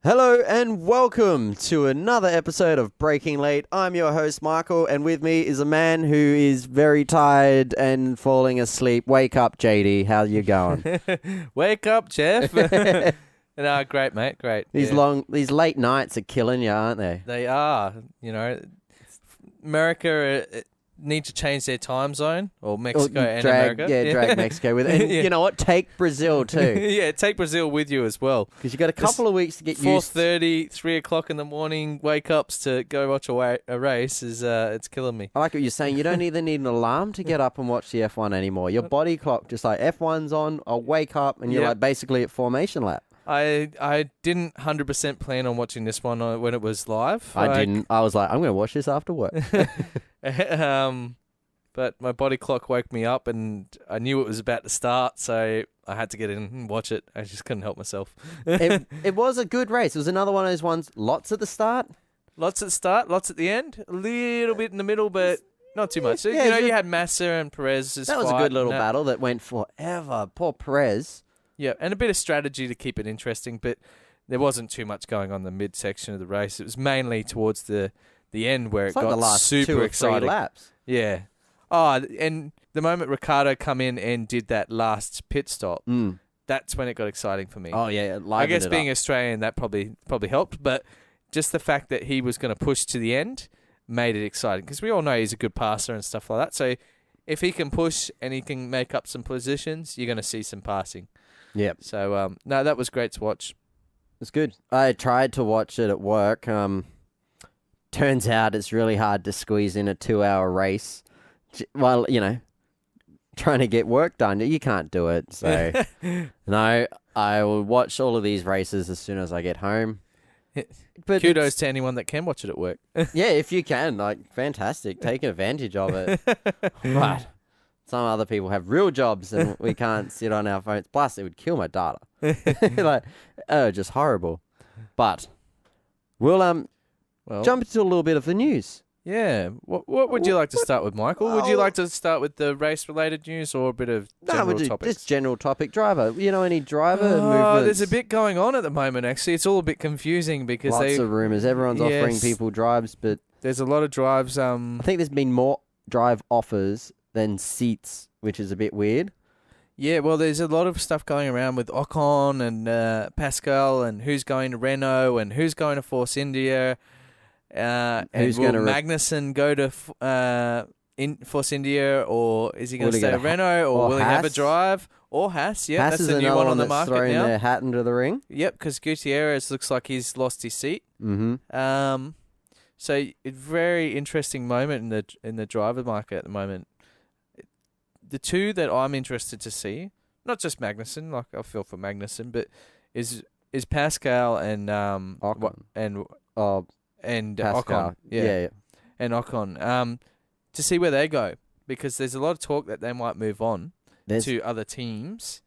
Hello and welcome to another episode of Breaking Late. I'm your host, Michael, and with me is a man who is very tired and falling asleep. Wake up, JD. How you going? Wake up, Jeff. No, great, mate. Great. These late nights are killing you, aren't they? They are. America need to change their time zone, or Mexico and America. Drag Mexico with it. And Yeah. you know what? Take Brazil too. Yeah, take Brazil with you as well. Because you got a couple of weeks to get used 4:30, 3 o'clock in the morning wake-ups to go watch a race is it's killing me. I like what you're saying. You don't even need an alarm to get up and watch the F1 anymore. Your body clock, just like F1's on, I'll wake up and you're like basically at formation lap. I didn't 100% plan on watching this one when it was live. I didn't. I was like, I'm going to watch this after work. But my body clock woke me up and I knew it was about to start, so I had to get in and watch it. I just couldn't help myself. It was a good race. It was another one of those ones, lots at the start. Lots at the start, lots at the end, a little bit in the middle, but not too much. Yeah, you had Massa and Perez. That was a good little battle that went forever. Poor Perez. Yeah, and a bit of strategy to keep it interesting, but there wasn't too much going on in the mid-section of the race. It was mainly towards the end where It's it like got the last super 2 or 3 exciting. laps. Yeah. Oh, and the moment Ricciardo come in and did that last pit stop, that's when it got exciting for me. Oh, yeah. I guess being Australian, that probably helped, but just the fact that he was going to push to the end made it exciting because we all know he's a good passer and stuff like that. So if he can push and he can make up some positions, you're going to see some passing. Yep. So, no, that was great to watch. It's good. I tried to watch it at work. Turns out it's really hard to squeeze in a 2-hour race. Well, trying to get work done. You can't do it. So, no, I will watch all of these races as soon as I get home. But kudos to anyone that can watch it at work. Yeah, if you can, fantastic. Take advantage of it. But some other people have real jobs and we can't sit on our phones. Plus, it would kill my data. Just horrible. But we'll jump into a little bit of the news. Yeah. What would you like to start with, Michael? Would you like to start with the race-related news or a bit of general topics? Just general topic. Driver. Any driver movements? There's a bit going on at the moment, actually. It's all a bit confusing because lots of rumours. Everyone's offering people drives, but there's a lot of drives. I think there's been more drive offers than seats, which is a bit weird. Yeah, well, there's a lot of stuff going around with Ocon and Pascal and who's going to Renault and who's going to Force India. And will Magnussen go to Force India, or is he going to stay at Renault, or will he have a drive? Or Haas, yeah, that's the new one on the market throwing now. Their hat into the ring. Yep, because Gutierrez looks like he's lost his seat. Mm-hmm. So a very interesting moment in the driver market at the moment. The two that I'm interested to see, not just Magnussen, like I feel for Magnussen, but is Pascal and Ocon. And Pascal. Ocon, yeah, and Ocon, to see where they go, because there's a lot of talk that they might move on to other teams.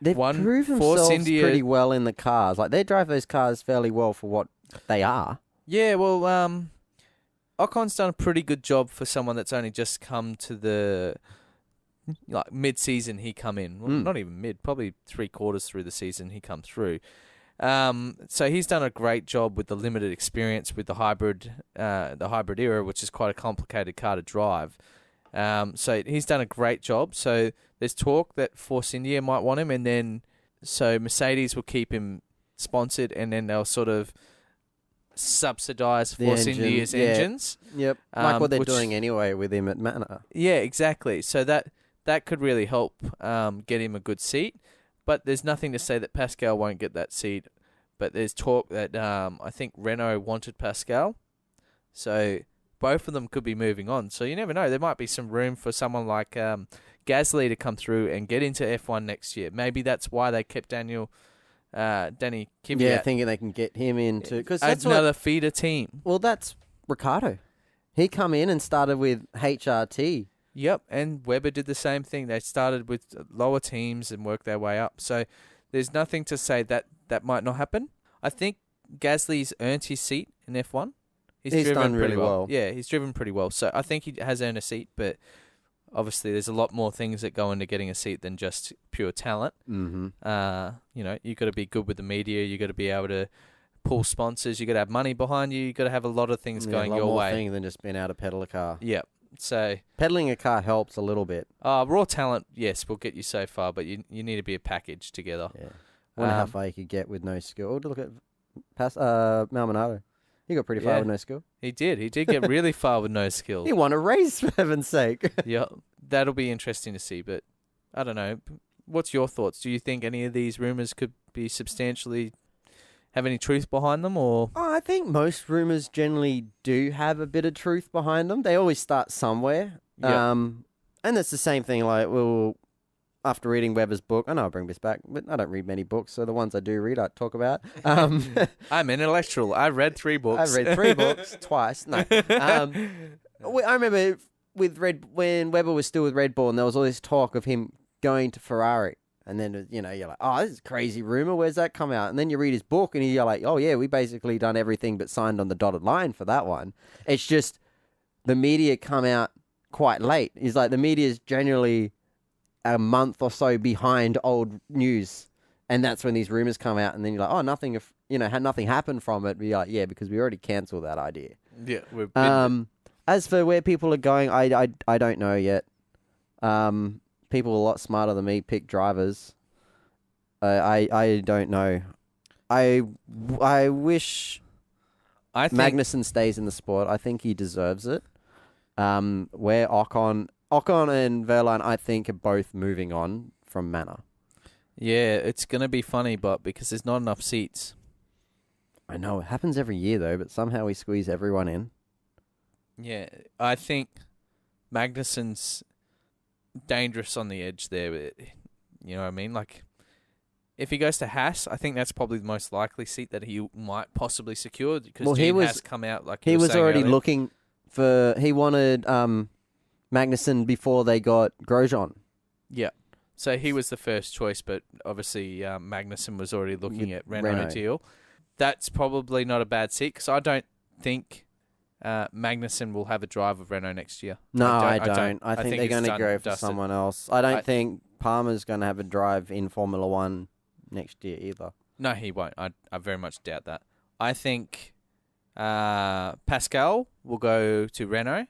They've proven themselves pretty well in the cars. They drive those cars fairly well for what they are. Yeah, well, Ocon's done a pretty good job for someone that's only just come to the mid-season. He come in, well, not even mid, probably 3/4 through the season he come through. So he's done a great job with the limited experience with the hybrid era, which is quite a complicated car to drive. So he's done a great job. So there's talk that Force India might want him, and then so Mercedes will keep him sponsored, and then they'll sort of subsidise Force India's engines. Yep, like what they're doing anyway with him at Manor. Yeah, exactly. So that could really help get him a good seat. But there's nothing to say that Pascal won't get that seat. But there's talk that I think Renault wanted Pascal. So both of them could be moving on. So you never know. There might be some room for someone like Gasly to come through and get into F1 next year. Maybe that's why they kept Danny Kvyat. Yeah, thinking they can get him into... Cause that's another feeder team. Well, that's Ricciardo. He come in and started with HRT. Yep, and Webber did the same thing. They started with lower teams and worked their way up. So there's nothing to say that might not happen. I think Gasly's earned his seat in F1. He's driven done really well. Yeah, he's driven pretty well. So I think he has earned a seat, but obviously there's a lot more things that go into getting a seat than just pure talent. Mm-hmm. You got to be good with the media. You got to be able to pull sponsors. You got to have money behind you. You got to have a lot of things going a lot your more way. thing than just being able to pedal a car. Yeah. So Pedaling a car helps a little bit. raw talent, yes, will get you so far, but you need to be a package together. Yeah. Wonder how far you could get with no skill. Oh, look at Malmanado. He got pretty far with no skill. He did. He did get really far with no skill. He won a race, for heaven's sake. Yeah, that'll be interesting to see, but I don't know. What's your thoughts? Do you think any of these rumours could be substantially have any truth behind them, or? Oh, I think most rumours generally do have a bit of truth behind them. They always start somewhere. Yeah. And that's the same thing, like, after reading Webber's book, I know I bring this back, but I don't read many books, so the ones I do read, I talk about. I'm intellectual. I read 3 books. I read 3 books twice. No. I remember when Webber was still with Red Bull, and there was all this talk of him going to Ferrari. And then, you're like, oh, this is a crazy rumor. Where's that come out? And then you read his book, and you're like, oh, yeah, we basically done everything but signed on the dotted line for that one. It's just the media come out quite late. It's like the media is generally a month or so behind old news. And that's when these rumors come out. And then you're like, oh, nothing, had nothing happened from it. But you're like, yeah, because we already cancelled that idea. Yeah. As for where people are going, I don't know yet. People a lot smarter than me pick drivers. I don't know. I wish Magnussen stays in the sport. I think he deserves it. Where Ocon and Verline, I think, are both moving on from Manor. Yeah, it's going to be funny, but because there's not enough seats. I know. It happens every year, though, but somehow we squeeze everyone in. Yeah, I think Magnussen's dangerous on the edge there. You know what I mean? Like, if he goes to Haas, I think that's probably the most likely seat that he might possibly secure, because Haas come out like he was already earlier. looking for. He wanted Magnussen before they got Grosjean. Yeah, so he was the first choice, but obviously Magnussen was already looking at Renault deal. That's probably not a bad seat, because I don't think Magnussen will have a drive of Renault next year. No, I don't. I think they're going to go for someone else. I don't think Palmer's going to have a drive in Formula 1 next year either. No, he won't. I very much doubt that. I think Pascal will go to Renault.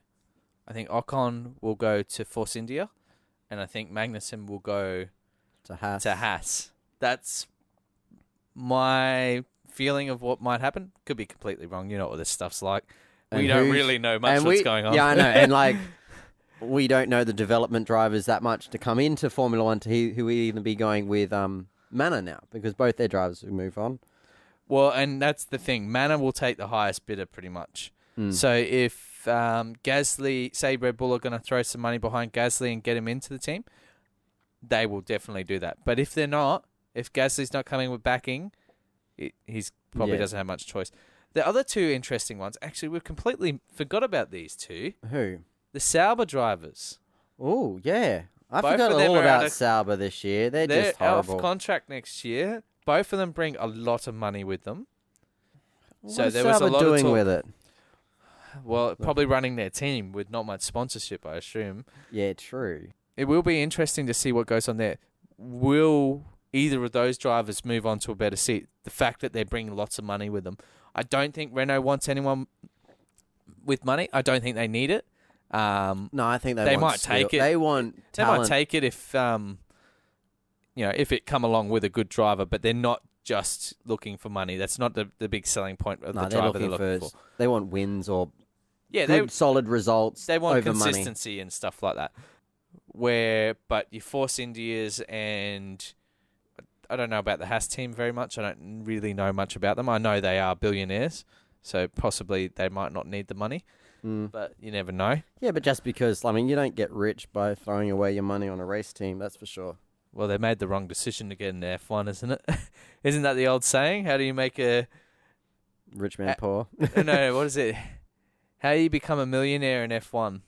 I think Ocon will go to Force India. And I think Magnussen will go to Haas. That's my feeling of what might happen. Could be completely wrong. You know what this stuff's like. We don't really know much what's going on. Yeah, I know. And we don't know the development drivers that much to come into Formula 1 who will even be going with Manor now, because both their drivers will move on. Well, and that's the thing. Manor will take the highest bidder pretty much. So if Gasly, say Red Bull are going to throw some money behind Gasly and get him into the team, they will definitely do that. But if they're not, if Gasly's not coming with backing, he's probably doesn't have much choice. The other 2 interesting ones, actually, we've completely forgot about these 2. Who? The Sauber drivers. Oh, yeah. I Both forgot of them all are about Sauber this year. They're just horrible. Off contract next year. Both of them bring a lot of money with them. What is Sauber doing with it? Well, probably running their team with not much sponsorship, I assume. Yeah, true. It will be interesting to see what goes on there. Will either of those drivers move on to a better seat? The fact that they're bringing lots of money with them. I don't think Renault wants anyone with money. I don't think they need it. No, I think they might take it. They want talent. They might take it if if it come along with a good driver, but they're not just looking for money. That's not the big selling point of the driver they're looking for. They want wins or good, solid results. They want over consistency money. And stuff like that. But you Force Indias, and I don't know about the Haas team very much. I don't really know much about them. I know they are billionaires, so possibly they might not need the money. But you never know. Yeah, but just because, you don't get rich by throwing away your money on a race team, that's for sure. Well, they made the wrong decision to get in the F1, isn't it? Isn't that the old saying? How do you make a... Rich man poor? No, what is it? How do you become a millionaire in F1?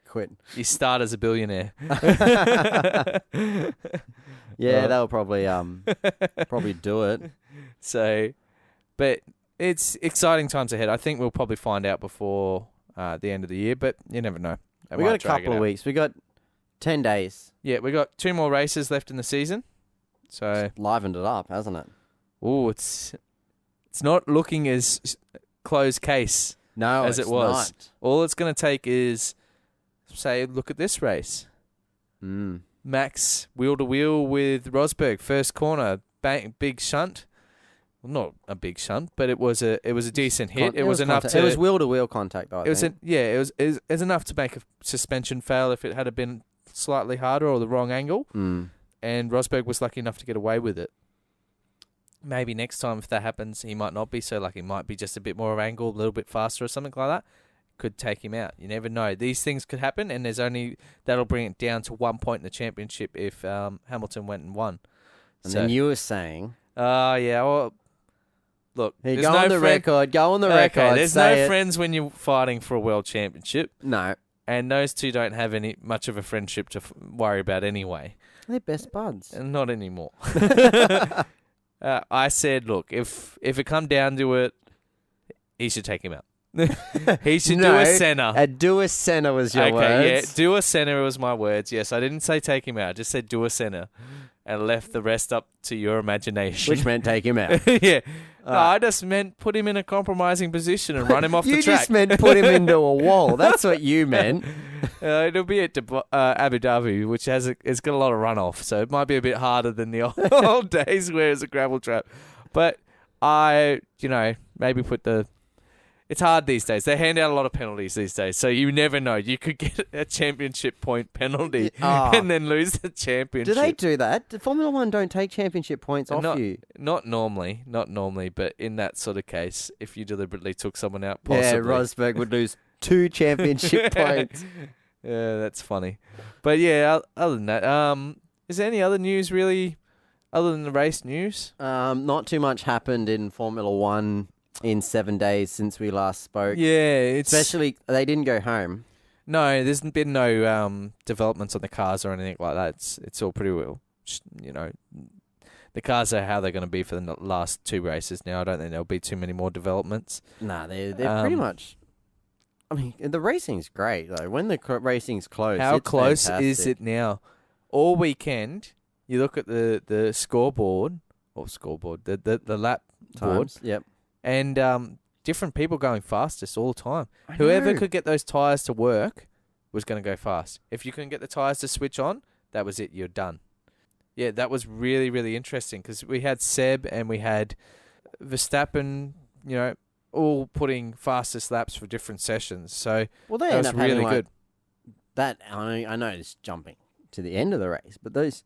Quit. You start as a billionaire. Yeah, they'll probably do it. So, but it's exciting times ahead. I think we'll probably find out before the end of the year, but you never know. We got a couple of weeks. We got 10 days. Yeah, we got 2 more races left in the season. So it's livened it up, hasn't it? Oh, it's It's not looking as closed case No, as it's it was. not. All it's going to take is, say, look at this race. Mm. Max wheel to wheel with Rosberg, first corner, bang, big shunt. Well, not a big shunt, but it was a decent hit. It was enough contact. to. It was wheel to wheel contact. I think. It was enough to make a suspension fail if it had been slightly harder or the wrong angle. Mm. And Rosberg was lucky enough to get away with it. Maybe next time if that happens, he might not be so lucky. Might be just a bit more of angle, a little bit faster or something like that. Could take him out. You never know. These things could happen, and that'll bring it down to 1 point in the championship if Hamilton went and won. And then you were saying, yeah. Well, look, hey, there's go no on the friend- record. Go on the Okay, record. there's say no it. friends when you're fighting for a world championship, No, and those two don't have any much of a friendship to worry about anyway. they're best buds. And not anymore. I said, look, if it come down to it, he should take him out. He should do a Senna. Do a Senna was your Okay, words. yeah, do a Senna was my words. Yes, I didn't say take him out. I just said do a Senna, and left the rest up to your imagination. Which meant take him out. Yeah. No, I just meant put him in a compromising position and run him off the track. You just meant put him into a wall. That's what you meant. It'll be at Abu Dhabi, which it's got a lot of runoff, so it might be a bit harder than the old days where it's a gravel trap. But maybe put the. It's hard these days. They hand out a lot of penalties these days, so you never know. You could get a championship point penalty and then lose the championship. Do they do that? Formula One don't take championship points off you. Not normally, but in that sort of case, if you deliberately took someone out, possibly. Yeah, Rosberg would lose 2 championship points. Yeah, that's funny. But yeah, other than that, is there any other news really, other than the race news? Not too much happened in Formula One in 7 days since we last spoke. Yeah, especially they didn't go home. No, there's been no developments on the cars or anything like that. It's all pretty well, the cars are how they're going to be for the last 2 races now. I don't think there'll be too many more developments. Nah, they're pretty much. I mean, the racing's great though. When the racing's close, how it's close fantastic. is it now? All weekend, you look at the scoreboard the lap board. Times. Yep. And different people going fastest all the time. Whoever know. could get those tyres to work was going to go fast. If you couldn't get the tyres to switch on, that was it. You're done. Yeah, that was really, really interesting because we had Seb and we had Verstappen, all putting fastest laps for different sessions. So Well, they that end was up having really good. That I know it's jumping to the end of the race, but those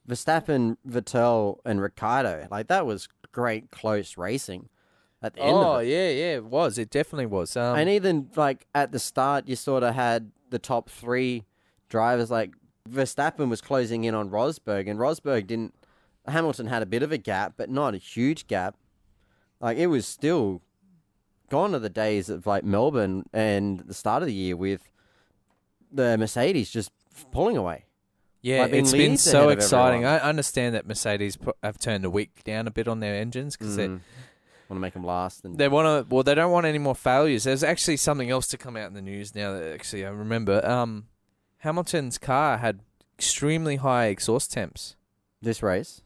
Verstappen, Vettel, and Ricciardo, that was great close racing. At the end of it. Yeah, it was. It definitely was. And even at the start, you sort of had the top 3 drivers. Verstappen was closing in on Rosberg, and Rosberg didn't. Hamilton had a bit of a gap, but not a huge gap. It was still gone to the days of Melbourne and the start of the year with the Mercedes just pulling away. Yeah, being it's been leads so ahead of exciting. everyone. I understand that Mercedes have turned the wick down a bit on their engines because Want to make them last. And they want to. Well, they don't want any more failures. There's actually something else to come out in the news now. That actually I remember. Hamilton's car had extremely high exhaust temps. This race,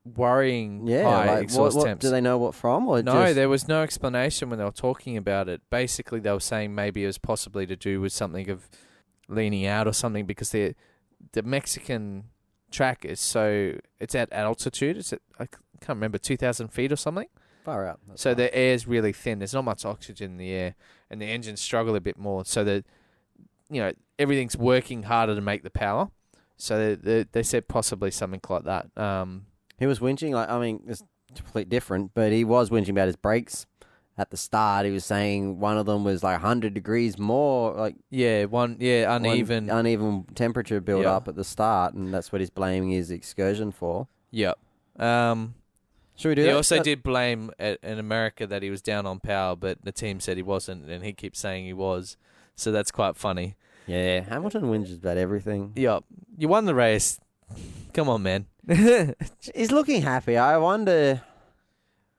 worrying high exhaust temps. Do they know what from? Or No, there was no explanation when they were talking about it. Basically, they were saying maybe it was possibly to do with something of leaning out or something because the Mexican track it's at altitude. It's at, I can't remember, 2,000 feet or something. Far out. So the air's really thin. There's not much oxygen in the air, and the engines struggle a bit more. So that everything's working harder to make the power. So they said possibly something like that. He was whinging. It's completely different, but he was whinging about his brakes. At the start, he was saying one of them was 100 degrees more, uneven. uneven temperature build up at the start, and that's what he's blaming his excursion for. Yep. Should we do He that? also did blame in America that he was down on power, but the team said he wasn't, and he keeps saying he was. So that's quite funny. Yeah, Hamilton whinges about everything. Yep. You won the race. Come on, man. He's looking happy. I wonder.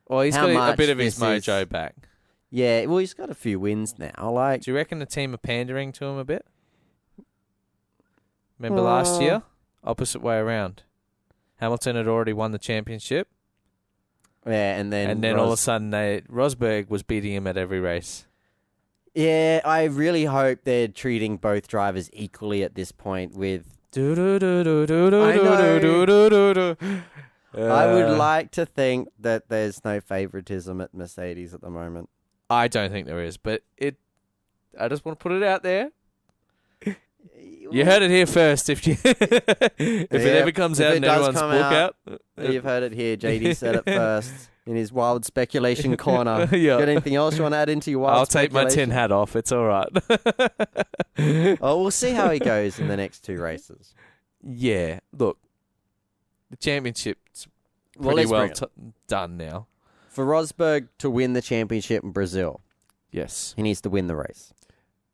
Well, he's How got a much bit of his this mojo is- back. Yeah, well, he's got a few wins now. Do you reckon the team are pandering to him a bit? Remember last year? Opposite way around. Hamilton had already won the championship. Yeah, and then all of a sudden Rosberg was beating him at every race. Yeah, I really hope they're treating both drivers equally at this point with... I would like to think that there's no favoritism at Mercedes at the moment. I don't think there is, but I just want to put it out there. You heard it here first. If it ever comes out in everyone's book out, you've heard it here. JD said it first in his wild speculation corner. Yeah. Got anything else you want to add into your wild I'll take my tin hat off. It's all right. Oh, we'll see how he goes in the next two races. Yeah. Look, the championship's pretty well done now. For Rosberg to win the championship in Brazil, yes, he needs to win the race.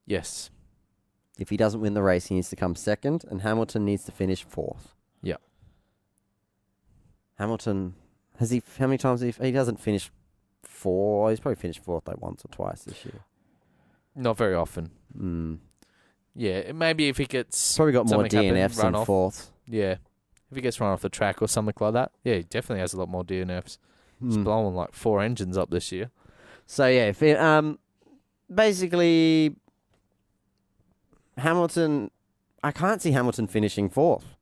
Yes. If he doesn't win the race, he needs to come second, and Hamilton needs to finish fourth. Yeah. Hamilton, how many times he hasn't finished four? He's probably finished fourth like once or twice this year. Not very often. Yeah, maybe if he gets... Probably got more DNFs than fourth. Yeah. If he gets run off the track or something like that, yeah, he definitely has a lot more DNFs. He's blowing like 4 engines up this year. So, yeah, basically... Hamilton, I can't see Hamilton finishing fourth.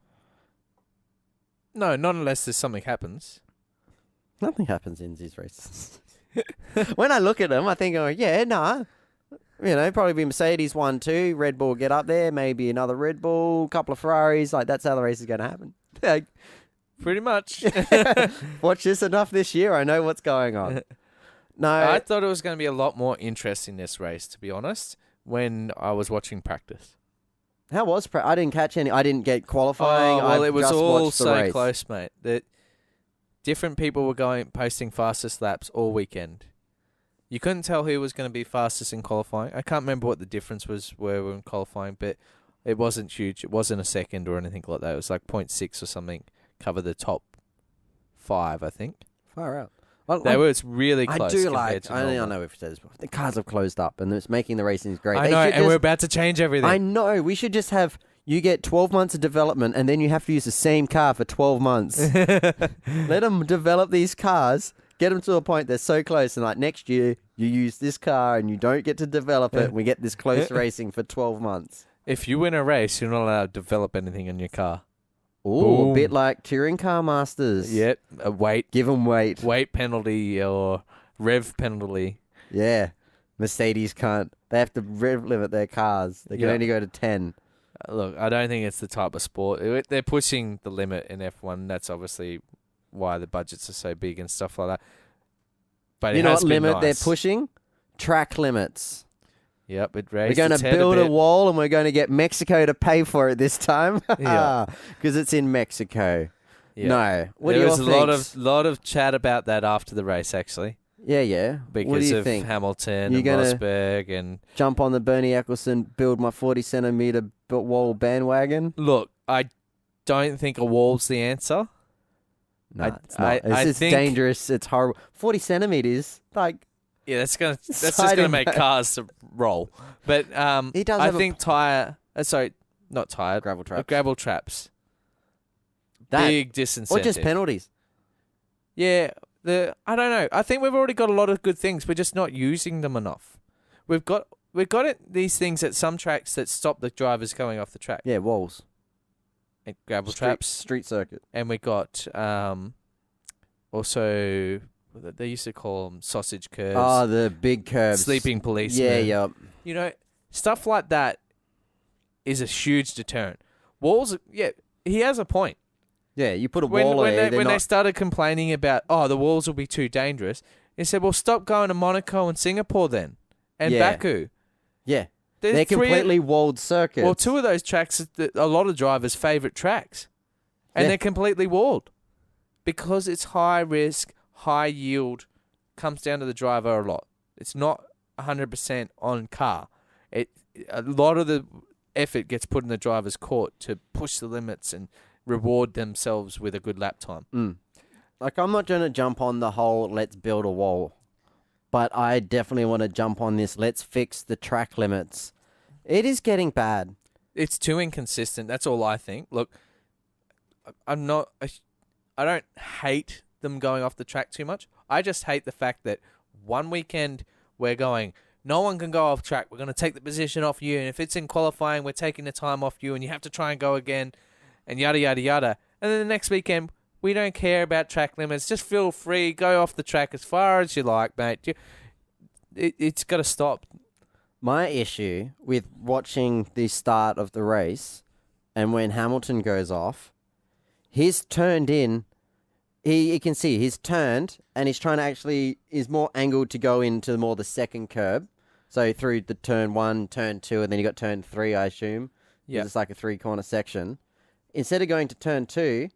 No, not unless there's something happens. Nothing happens in these races. When I look at them, I think, probably be Mercedes 1-2, Red Bull get up there, maybe another Red Bull, couple of Ferraris, like that's how the race is going to happen. Pretty much. Watch this enough this year, I know what's going on. No, I thought it was going to be a lot more interesting this race, to be honest. When I was watching practice. How was I didn't catch any. I didn't get qualifying. Well, it was all so close, mate. That different people were posting fastest laps all weekend. You couldn't tell who was going to be fastest in qualifying. I can't remember what the difference were in qualifying, but it wasn't huge. It wasn't a second or anything like that. It was like 0.6 or something. Cover the top 5, I think. Far out. It's really close. I know we've said this before. The cars have closed up and it's making the racing great. I know, and we're about to change everything. I know. We should just have you get 12 months of development and then you have to use the same car for 12 months. Let them develop these cars, get them to a point they're so close, and like next year you use this car and you don't get to develop it and we get this close racing for 12 months. If you win a race, you're not allowed to develop anything in your car. Oh, a bit like touring car masters. Yep, a weight. Give them weight. Weight penalty or rev penalty. Yeah. Mercedes can't. They have to rev limit their cars. They can only go to 10. Look, I don't think it's the type of sport. They're pushing the limit in F1. That's obviously why the budgets are so big and stuff like that. But you know what limit they're pushing? Track limits. Yep, we're going to build a wall and we're going to get Mexico to pay for it this time. Yeah. Because it's in Mexico. Yeah. No. There was a lot of chat about that after the race, actually. Yeah. Because of Hamilton and Rosberg and... Jump on the Bernie Eccleston, build my 40-centimetre wall bandwagon? Look, I don't think a wall's the answer. No, it's not. It's dangerous. It's horrible. 40 centimetres, like... Yeah, that's just gonna make cars to roll. But he does. I think gravel traps. Gravel traps. Big disincentive. Or just penalties. Yeah, I don't know. I think we've already got a lot of good things. We're just not using them enough. We've got these things at some tracks that stop the drivers going off the track. Yeah, walls. And gravel traps. Street circuit. And we got also... They used to call them sausage curves. Oh, the big curves. Sleeping policemen. Yeah. You know, stuff like that is a huge deterrent. Walls, he has a point. Yeah, you put a wall there. When they started complaining about, the walls will be too dangerous, he said, well, stop going to Monaco and Singapore then. And Baku. Yeah. They're completely walled circuits. Well, 2 of those tracks are a lot of drivers' favourite tracks. And they're completely walled. Because it's high risk, high yield, comes down to the driver a lot. It's not 100% on car. A lot of the effort gets put in the driver's court to push the limits and reward themselves with a good lap time. Like, I'm not going to jump on the whole let's build a wall, but I definitely want to jump on this let's fix the track limits. It is getting bad. It's too inconsistent. That's all I think. Look, I don't hate them going off the track too much. I just hate the fact that one weekend we're going, no one can go off track. We're going to take the position off you. And if it's in qualifying, we're taking the time off you and you have to try and go again and yada, yada, yada. And then the next weekend, we don't care about track limits. Just feel free. Go off the track as far as you like, mate. It's got to stop. My issue with watching the start of the race and when Hamilton goes off, he's turned in. You can see he's turned and he's trying to actually is more angled to go into more the second curb. So through the turn 1, turn 2, and then you got turn 3, I assume. Yeah. It's like a 3-corner section. Instead of going to turn 2,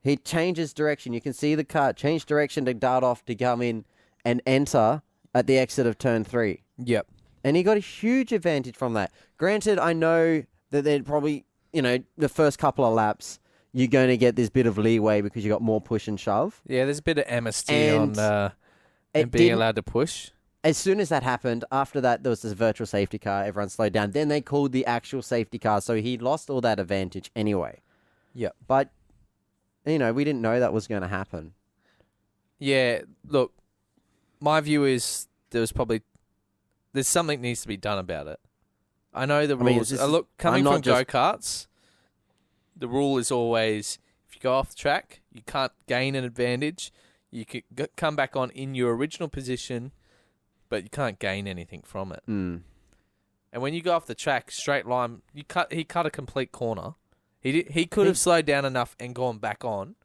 he changes direction. You can see the car change direction to dart off to come in and enter at the exit of turn 3. Yep. And he got a huge advantage from that. Granted, I know that they'd probably, the first couple of laps, you're going to get this bit of leeway because you got more push and shove. Yeah, there's a bit of amnesty And on it being didn't- allowed to push. As soon as that happened, after that, there was this virtual safety car. Everyone slowed down. Then they called the actual safety car, so he lost all that advantage anyway. Yep. But, we didn't know that was going to happen. Yeah, look, my view is there's something needs to be done about it. I know the mean, rules. this Look, coming I'm not from just- go-karts, the rule is always if you go off the track, you can't gain an advantage. You can come back on in your original position, but you can't gain anything from it. Mm. And when you go off the track, straight line, he cut a complete corner. He could have slowed down enough and gone back on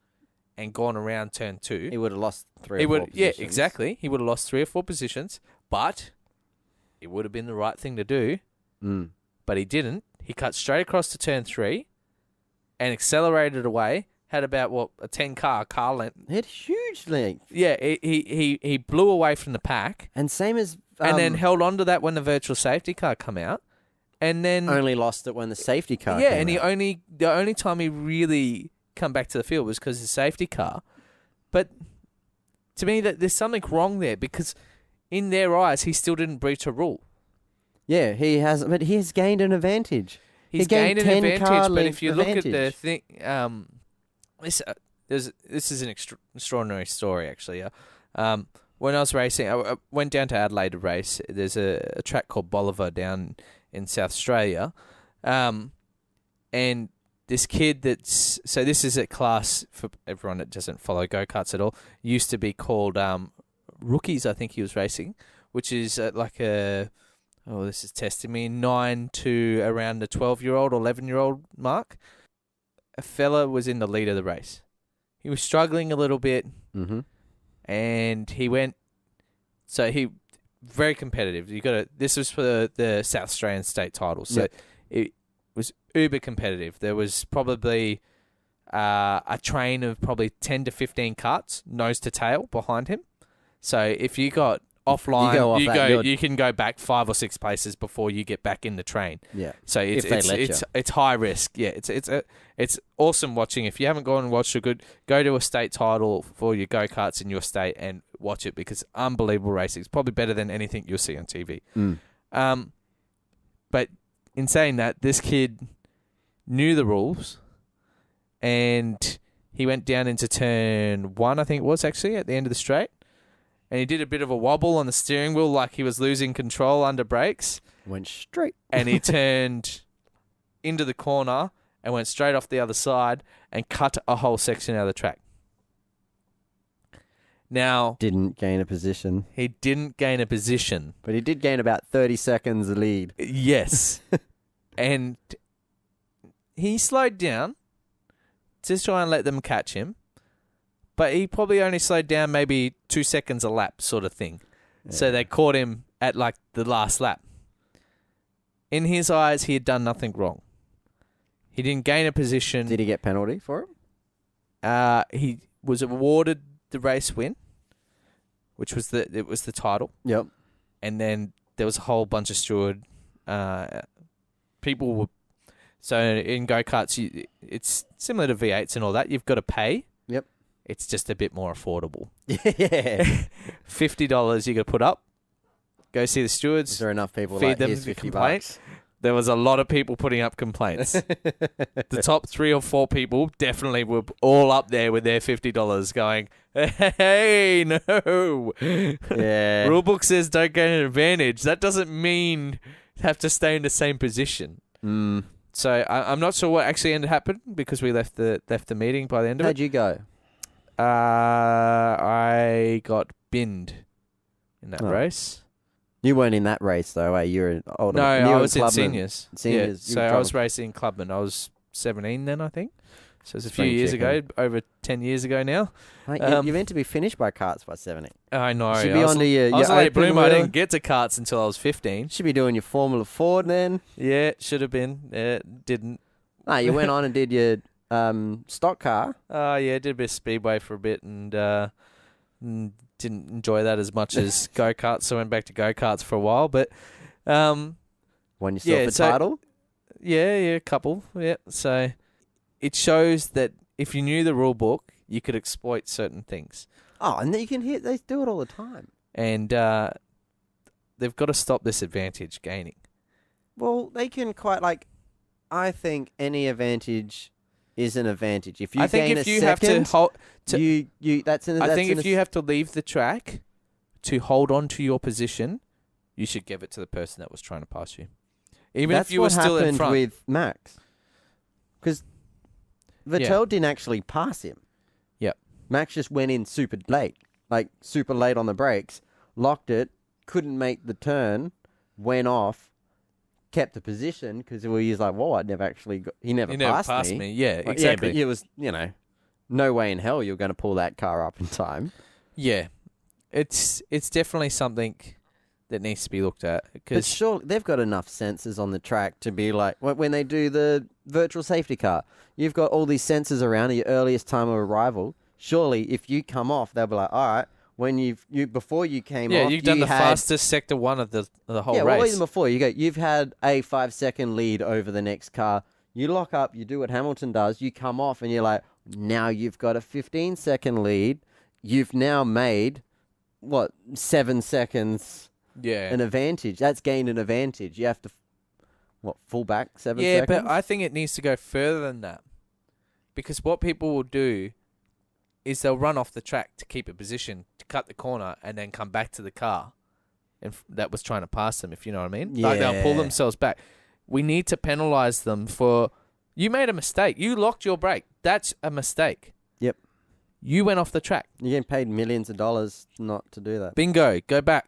and gone around turn 2. He would have lost 3 or 4 positions. Yeah, exactly. He would have lost 3 or 4 positions, but it would have been the right thing to do. Mm. But he didn't. He cut straight across to turn 3 and accelerated away. Had about, a 10-car length. He had huge length. Yeah, he blew away from the pack And same as... and then held on to that when the virtual safety car come out. And then... only lost it when the safety car Yeah, came and out. the only time he really come back to the field was because of the safety car. But to me, that there's something wrong there because in their eyes, he still didn't breach a rule. Yeah, he has, but he has gained an advantage. He's He gained gained an 10 car advantage, but length if you look at the advantage. thing, this is an extraordinary story actually. When I was racing, I went down to Adelaide to race. There's a track called Bolivar down in South Australia, and this kid so this is a class for everyone that doesn't follow go-karts at all. Used to be called rookies. I think he was racing, which is like a. Oh, this is testing me. 9 to around the 12-year-old or 11-year-old mark. A fella was in the lead of the race. He was struggling a little bit, Mm-hmm. and he went. So he very competitive. This was for the South Australian state title, so Yep. it was uber competitive. There was probably a train of probably 10 to 15 carts, nose to tail, behind him. So if you got offline, go off that, you're- you can go back 5 or 6 places before you get back in the train. Yeah. So If they let you. it's high risk. Yeah, it's awesome watching. If you haven't gone and watched go to a state title for your go-karts in your state and watch it because it's unbelievable racing. It's probably better than anything you'll see on TV. Mm. But in saying that, this kid knew the rules and he went down into turn 1, I think it was actually, at the end of the straight. And he did a bit of a wobble on the steering wheel like he was losing control under brakes. Went straight. And he turned into the corner and went straight off the other side and cut a whole section out of the track. Now, Didn't gain a position, he didn't gain a position. but he did gain about 30 seconds lead. Yes. And he slowed down to try and let them catch him. But he probably only slowed down maybe 2 seconds a lap sort of thing. So they caught him at like the last lap. In his eyes, he had done nothing wrong. He didn't gain a position. Did he get penalty for it? He was awarded the race win, which was the title. Yep. And then there was a whole bunch of steward people were. So in go-karts, it's similar to V8s and all that. You've got to pay. Yep. It's just a bit more affordable. Yeah. $50 you got to put up. Go see the stewards. Is there enough people Feed like them here's the $50 complaint. bucks? there was a lot of people putting up complaints. The top 3 or 4 people definitely were all up there with their $50 going, hey, no. Yeah. Rulebook says don't get an advantage. That doesn't mean have to stay in the same position. Mm. So I'm not sure what actually ended up happening because we left the meeting by the end of How'd you go? it. I got binned in that Oh. race. You weren't in that race though, eh? You were an older. No, you were I in was in Clubman. seniors. Seniors, Yeah, you so were I was driving- racing Clubman. I was 17 then, I think. So it's a few Spring years chicken. ago, over 10 years ago now. Mate, Um, you're meant to be finished by karts by 70. I know. Should I be was, onto your I was a late open bloomer. I wheel. didn't get to karts until I was 15. Should be doing your Formula Ford then. Yeah, should have been. Didn't. No, you went on and did your stock car. Yeah, did a bit of speedway for a bit and didn't enjoy that as much as go-karts. So I went back to go-karts for a while. But Won yourself Yeah, a so- title. yeah, a couple. Yeah, so it shows that if you knew the rule book, you could exploit certain things. Oh, and then you can hear they do it all the time. And they've got to stop this advantage gaining. Well, they can quite I think any advantage is an advantage. If you I think gain if a you second, have to hold, you that's an. I that's think an if you have to leave the track to hold on to your position, you should give it to the person that was trying to pass you, even that's if you were what still in happened front. with Max, because Vettel didn't actually pass him. Yep. Max just went in super late on the brakes, locked it, couldn't make the turn, went off, kept the position because he was like, "Whoa, he never passed me." Yeah, Like, exactly. Yeah, but it was no way in hell you're going to pull that car up in time. Yeah, it's definitely something that needs to be looked at But because sure, they've got enough sensors on the track to be like when they do the virtual safety car. You've got all these sensors around at your earliest time of arrival. Surely, if you come off, they'll be like, "All right, when you before you came off, you've done you the had, fastest sector 1 of the whole yeah, well, race. even before you've had a 5-second lead over the next car. You lock up, you do what Hamilton does. You come off, and you're like, now you've got a 15-second lead. You've now made 7 seconds Yeah, an advantage. That's gained an advantage. You have to full back 7 yeah, seconds. but I think it needs to go further than that because what people will do is they'll run off the track to keep a position to cut the corner and then come back to the car and that was trying to pass them, if you know what I mean. Like they'll pull Yeah. themselves back. We need to penalise them for you made a mistake. You locked your brake. That's a mistake. Yep. You went off the track. You're getting paid millions of dollars not to do that. Bingo. Go back.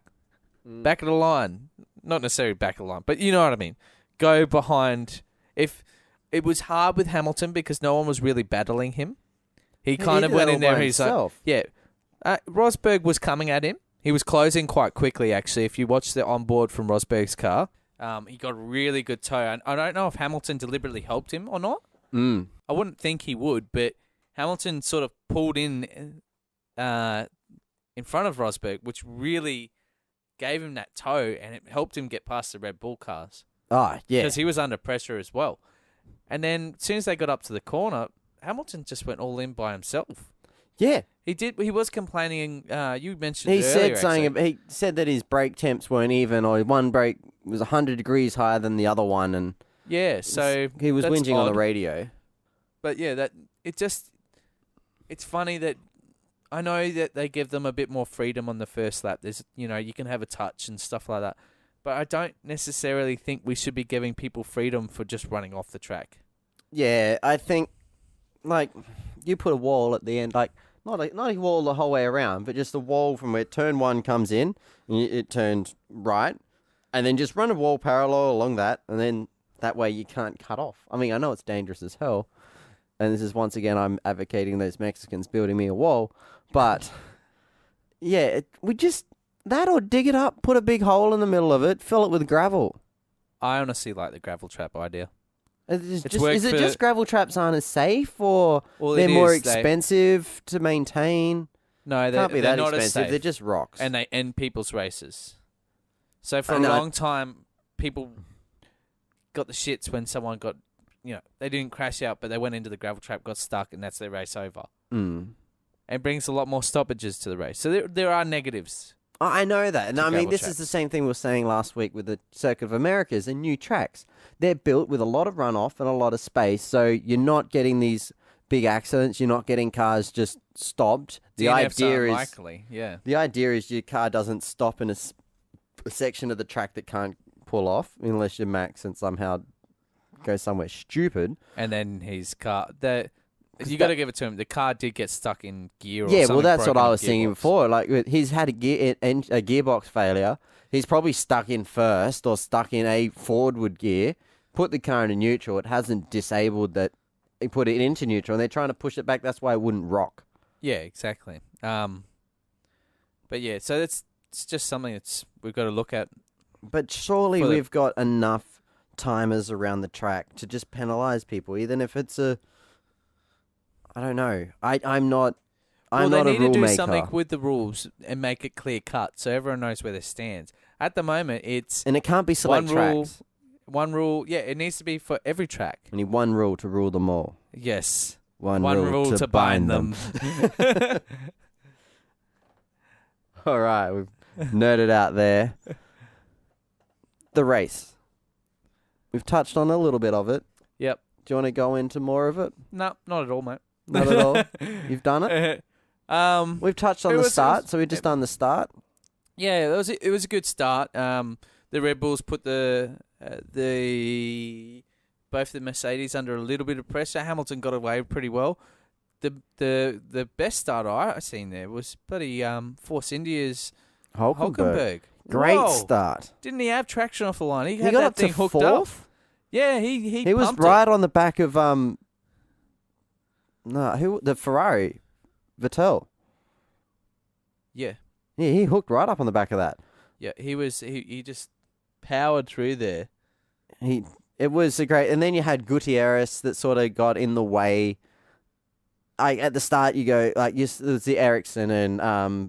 Mm. Back of the line. Not necessarily back of the line, but you know what I mean. Go behind. If it was hard with Hamilton because no one was really battling him. He kind of did went that in all there. by He's like, himself. yeah. Rosberg was coming at him. He was closing quite quickly, actually. If you watch the onboard from Rosberg's car, he got a really good tow. And I don't know if Hamilton deliberately helped him or not. Mm. I wouldn't think he would, but Hamilton sort of pulled in front of Rosberg, which really gave him that tow, and it helped him get past the Red Bull cars. Oh, yeah. Because he was under pressure as well. And then as soon as they got up to the corner, Hamilton just went all in by himself. Yeah. He did. He was complaining. You mentioned He it said earlier, something. actually. He said that his brake temps weren't even, or one brake was 100 degrees higher than the other one, and Yeah, so he was that's whinging on odd. the radio. But yeah, it's funny that I know that they give them a bit more freedom on the first lap. There's, you can have a touch and stuff like that. But I don't necessarily think we should be giving people freedom for just running off the track. Yeah, I think, you put a wall at the end, not a wall the whole way around, but just a wall from where turn 1 comes in, and it turns right, and then just run a wall parallel along that, and then that way you can't cut off. I mean, I know it's dangerous as hell, and this is once again I'm advocating those Mexicans building me a wall, but yeah, that or dig it up, put a big hole in the middle of it, fill it with gravel. I honestly like the gravel trap idea. Is It's worked it for- just gravel traps aren't as safe, or Well, they're it more is. expensive to maintain? No, Can't be they're that not as expensive. safe. They're just rocks. And they end people's races. So for I a know. long time, people got the shits when someone got, they didn't crash out, but they went into the gravel trap, got stuck, and that's their race over. Mm. It brings a lot more stoppages to the race. So there are negatives. I know that. And to I mean, gravel this tracks. is the same thing we were saying last week with the Circuit of Americas and new tracks. They're built with a lot of runoff and a lot of space, so you're not getting these big accidents. You're not getting cars just stopped. DNFs are unlikely, yeah. The idea is your car doesn't stop in a section of the track that can't pull off unless you're Max and somehow go somewhere stupid. And then his car, you got to give it to him. The car did get stuck in gear. Or Yeah, well, something that's what broken I in was thinking gearbox. before. Like, he's had a gearbox failure. He's probably stuck in first or stuck in a forward gear. Put the car into neutral. It hasn't disabled that. He put it into neutral, and they're trying to push it back. That's why it wouldn't rock. Yeah, exactly. But yeah, so it's just something we've got to look at. But surely For the- we've got enough timers around the track to just penalise people, even if it's a. I don't know. I'm not. I'm Well, not they a need rule to do maker. something with the rules and make it clear cut so everyone knows where they stand. At the moment, it's And it can't be select one rule. tracks. One rule. Yeah, it needs to be for every track. We need one rule to rule them all. Yes. One rule to bind them. All right, we've nerded out there. The race. We've touched on a little bit of it. Yep. Do you want to go into more of it? No, not at all, mate. Not at all. You've done it. We've touched on It the was- start, so we've just done the start. Yeah, it was a good start. The Red Bulls put the both the Mercedes under a little bit of pressure. Hamilton got away pretty well. The best start I seen there was bloody Force India's Hulkenberg. Great Whoa. start. Didn't he have traction off the line? He He had got that up to thing hooked up. fourth. Yeah, he He was pumped right it. on the back of the Ferrari, Vettel. Yeah, Yeah, he hooked right up on the back of that. yeah. He just powered through there. It was a great, and then you had Gutierrez that sort of got in the way. At the start, you go like there was the Ericsson and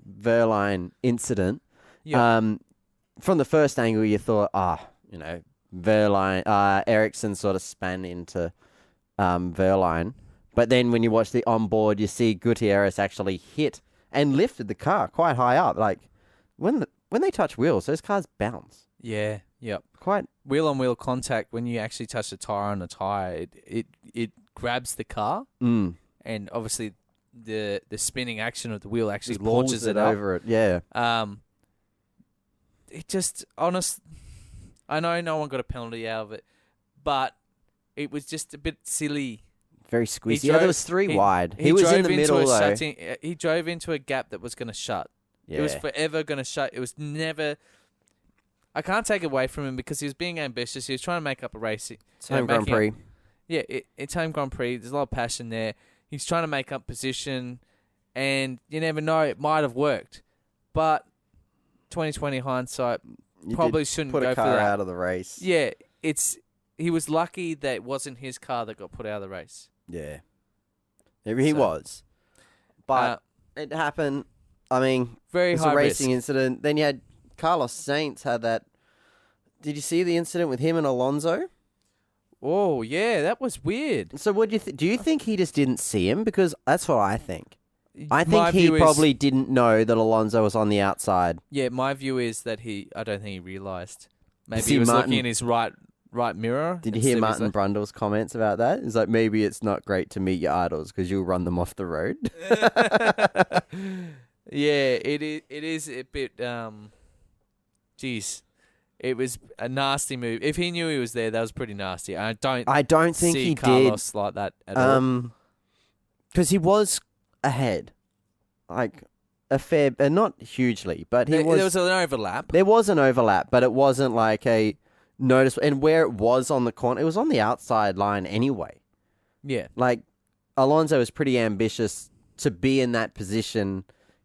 Verline incident. Yeah. From the first angle, you thought, Verline, Ericsson sort of span into Verline, but then when you watch the onboard, you see Gutierrez actually hit and lifted the car quite high up. Like when they touch wheels, those cars bounce. Yeah. Yep. Quite. Wheel-on-wheel contact, when you actually touch the tire on a tire, it grabs the car, Mm. and obviously the spinning action of the wheel actually Just launches pulls it up. over it. Yeah. It just I know no one got a penalty out of it, but it was just a bit silly. Very squeezy. drove- There was three he- wide. He was drove in the into middle a though. he drove into a gap that was going to shut. Yeah. It was forever going to shut. It was never. I can't take it away from him because he was being ambitious. He was trying to make up a race. It's home Grand Prix. Yeah, it's home Grand Prix. There's a lot of passion there. He's trying to make up position, and you never know. It might have worked, but 2020 hindsight You probably did shouldn't put go a for car that. out of the race. Yeah, he was lucky that it wasn't his car that got put out of the race. Yeah. He So, was. But Uh, it happened. I mean, very it's high a racing risk. incident. Then you had Carlos Sainz had that. Did you see the incident with him and Alonso? Oh yeah, that was weird. So what do you do you think he just didn't see him? Because that's what I think. I think My he view is- probably didn't know that Alonso was on the outside. Yeah, my view is that I don't think he realised. Maybe see he was Martin- looking in his right mirror. Did you hear instead of his Martin Brundle's comments about that? It's like, maybe it's not great to meet your idols because you'll run them off the road. left? Yeah, it is a bit. Geez, it was a nasty move. If he knew he was there, that was pretty nasty. I don't think see he Carlos like that at did. all. Because he was ahead, like a fair, not hugely, but There was an overlap. There was an overlap, but it wasn't like a noticeable. And where it was on the corner, it was on the outside line anyway. Yeah, Like Alonso was pretty ambitious to be in that position,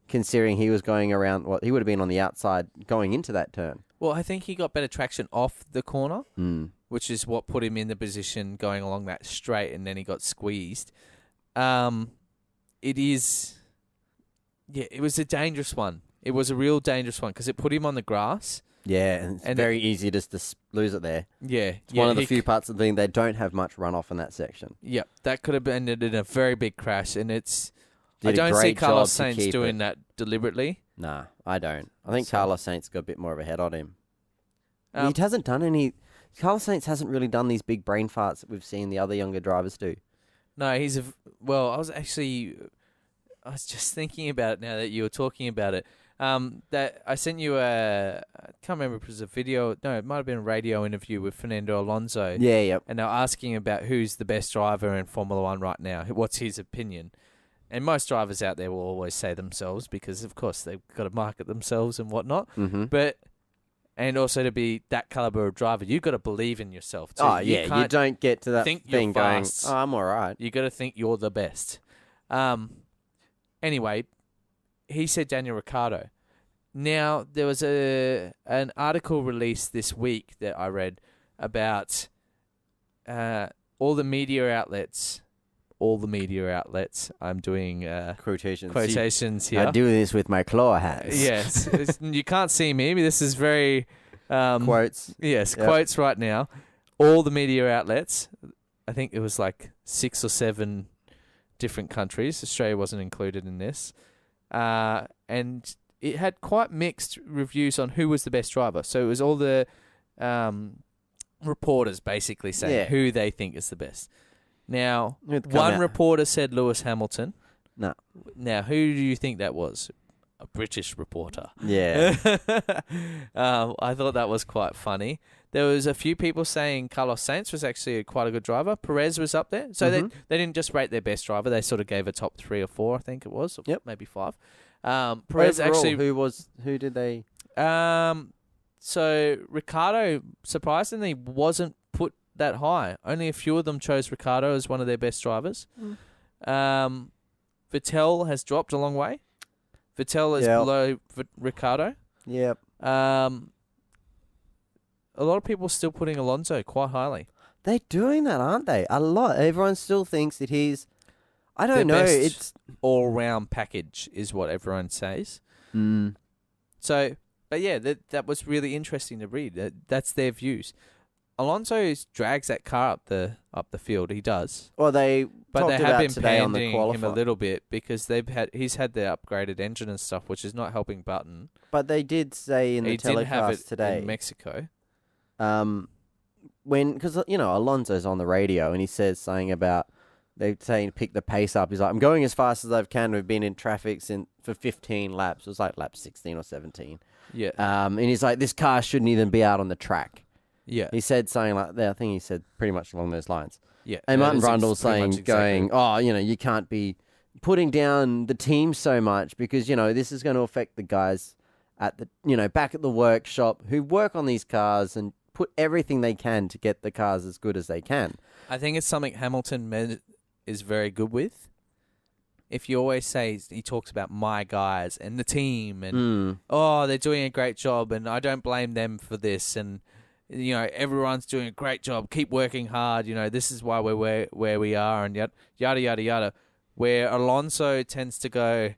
considering he was going around. He would have been on the outside going into that turn. well, I think he got better traction off the corner, Mm. which is what put him in the position going along that straight, and then he got squeezed. It is, yeah, it was a dangerous one. It was a real dangerous one because it put him on the grass. Yeah, and it's And very easy just to lose it there. Yeah, It's one of the few parts of the thing they don't have much runoff in that section. Yeah, that could have ended in a very big crash, and it's. Did I a don't see great Carlos job to Sainz keep doing it. that deliberately. Nah, I don't. I think So- Carlos Sainz got a bit more of a head on him. Um, He hasn't done any. Carlos Sainz hasn't really done these big brain farts that we've seen the other younger drivers do. No, well, I was just thinking about it now that you were talking about it. That I sent you I can't remember if it was a video. No, it might have been a radio interview with Fernando Alonso. Yeah, yep. And they're asking about who's the best driver in Formula One right now. What's his opinion? And most drivers out there will always say themselves because, of course, they've got to market themselves and whatnot. Mm-hmm. But and also to be that caliber of driver, you've got to believe in yourself too. Oh, yeah. You can't don't get to that think you're thing going, fast. oh, I'm all right. You got to think you're the best. Anyway, he said Daniel Ricciardo. Now there was an article released this week that I read about all the media outlets. All the media outlets. I'm doing Quotations. quotations See, here. I do this with my claw hands. Yes, you can't see me. This is very Quotes. Yes, Yep. quotes right now. All the media outlets. I think it was like 6 or 7 different countries. Australia wasn't included in this, and it had quite mixed reviews on who was the best driver. So it was all the reporters basically saying who they think is the best. Now, Who'd come one out? reporter said Lewis Hamilton. No. Now, who do you think that was? A British reporter. Yeah. I thought that was quite funny. There was a few people saying Carlos Sainz was actually quite a good driver. Perez was up there. So Mhm. they didn't just rate their best driver. They sort of gave a top 3 or 4, I think it was. Or Yep. maybe 5. Perez Overall, actually... who did they? So Ricardo, surprisingly, wasn't put that high. Only a few of them chose Ricardo as one of their best drivers. Vettel has dropped a long way. Vettel is Yep. below Ricardo. Yep. A lot of people still putting Alonso quite highly. They're doing that, aren't they? A lot. Everyone still thinks that he's. I don't The know. best It's. all-round package is what everyone says. So, but yeah, that was really interesting to read. That's their views. Alonso drags that car up the field. He does. Well, they But talked they about have been today on the pandering him a qualifier. little bit because he's had the upgraded engine and stuff, which is not helping Button. But they did say in the He didn't have telecast it today. in Mexico. Because Alonso's on the radio and he says something about they're saying pick the pace up. He's like, I'm going as fast as I can. We've been in traffic for 15 laps. It was like lap 16 or 17. Yeah. And he's like, this car shouldn't even be out on the track. Yeah. He said something like that. I think he said pretty much along those lines. Yeah. And that Martin is Brundle's pretty saying, much exactly- going, you can't be putting down the team so much because, this is going to affect the guys at the, back at the workshop who work on these cars and put everything they can to get the cars as good as they can. I think it's something Hamilton is very good with. If you always say, he talks about my guys and the team and, they're doing a great job and I don't blame them for this and, everyone's doing a great job. Keep working hard. This is why we're where we are and yada, yada, yada. Where Alonso tends to go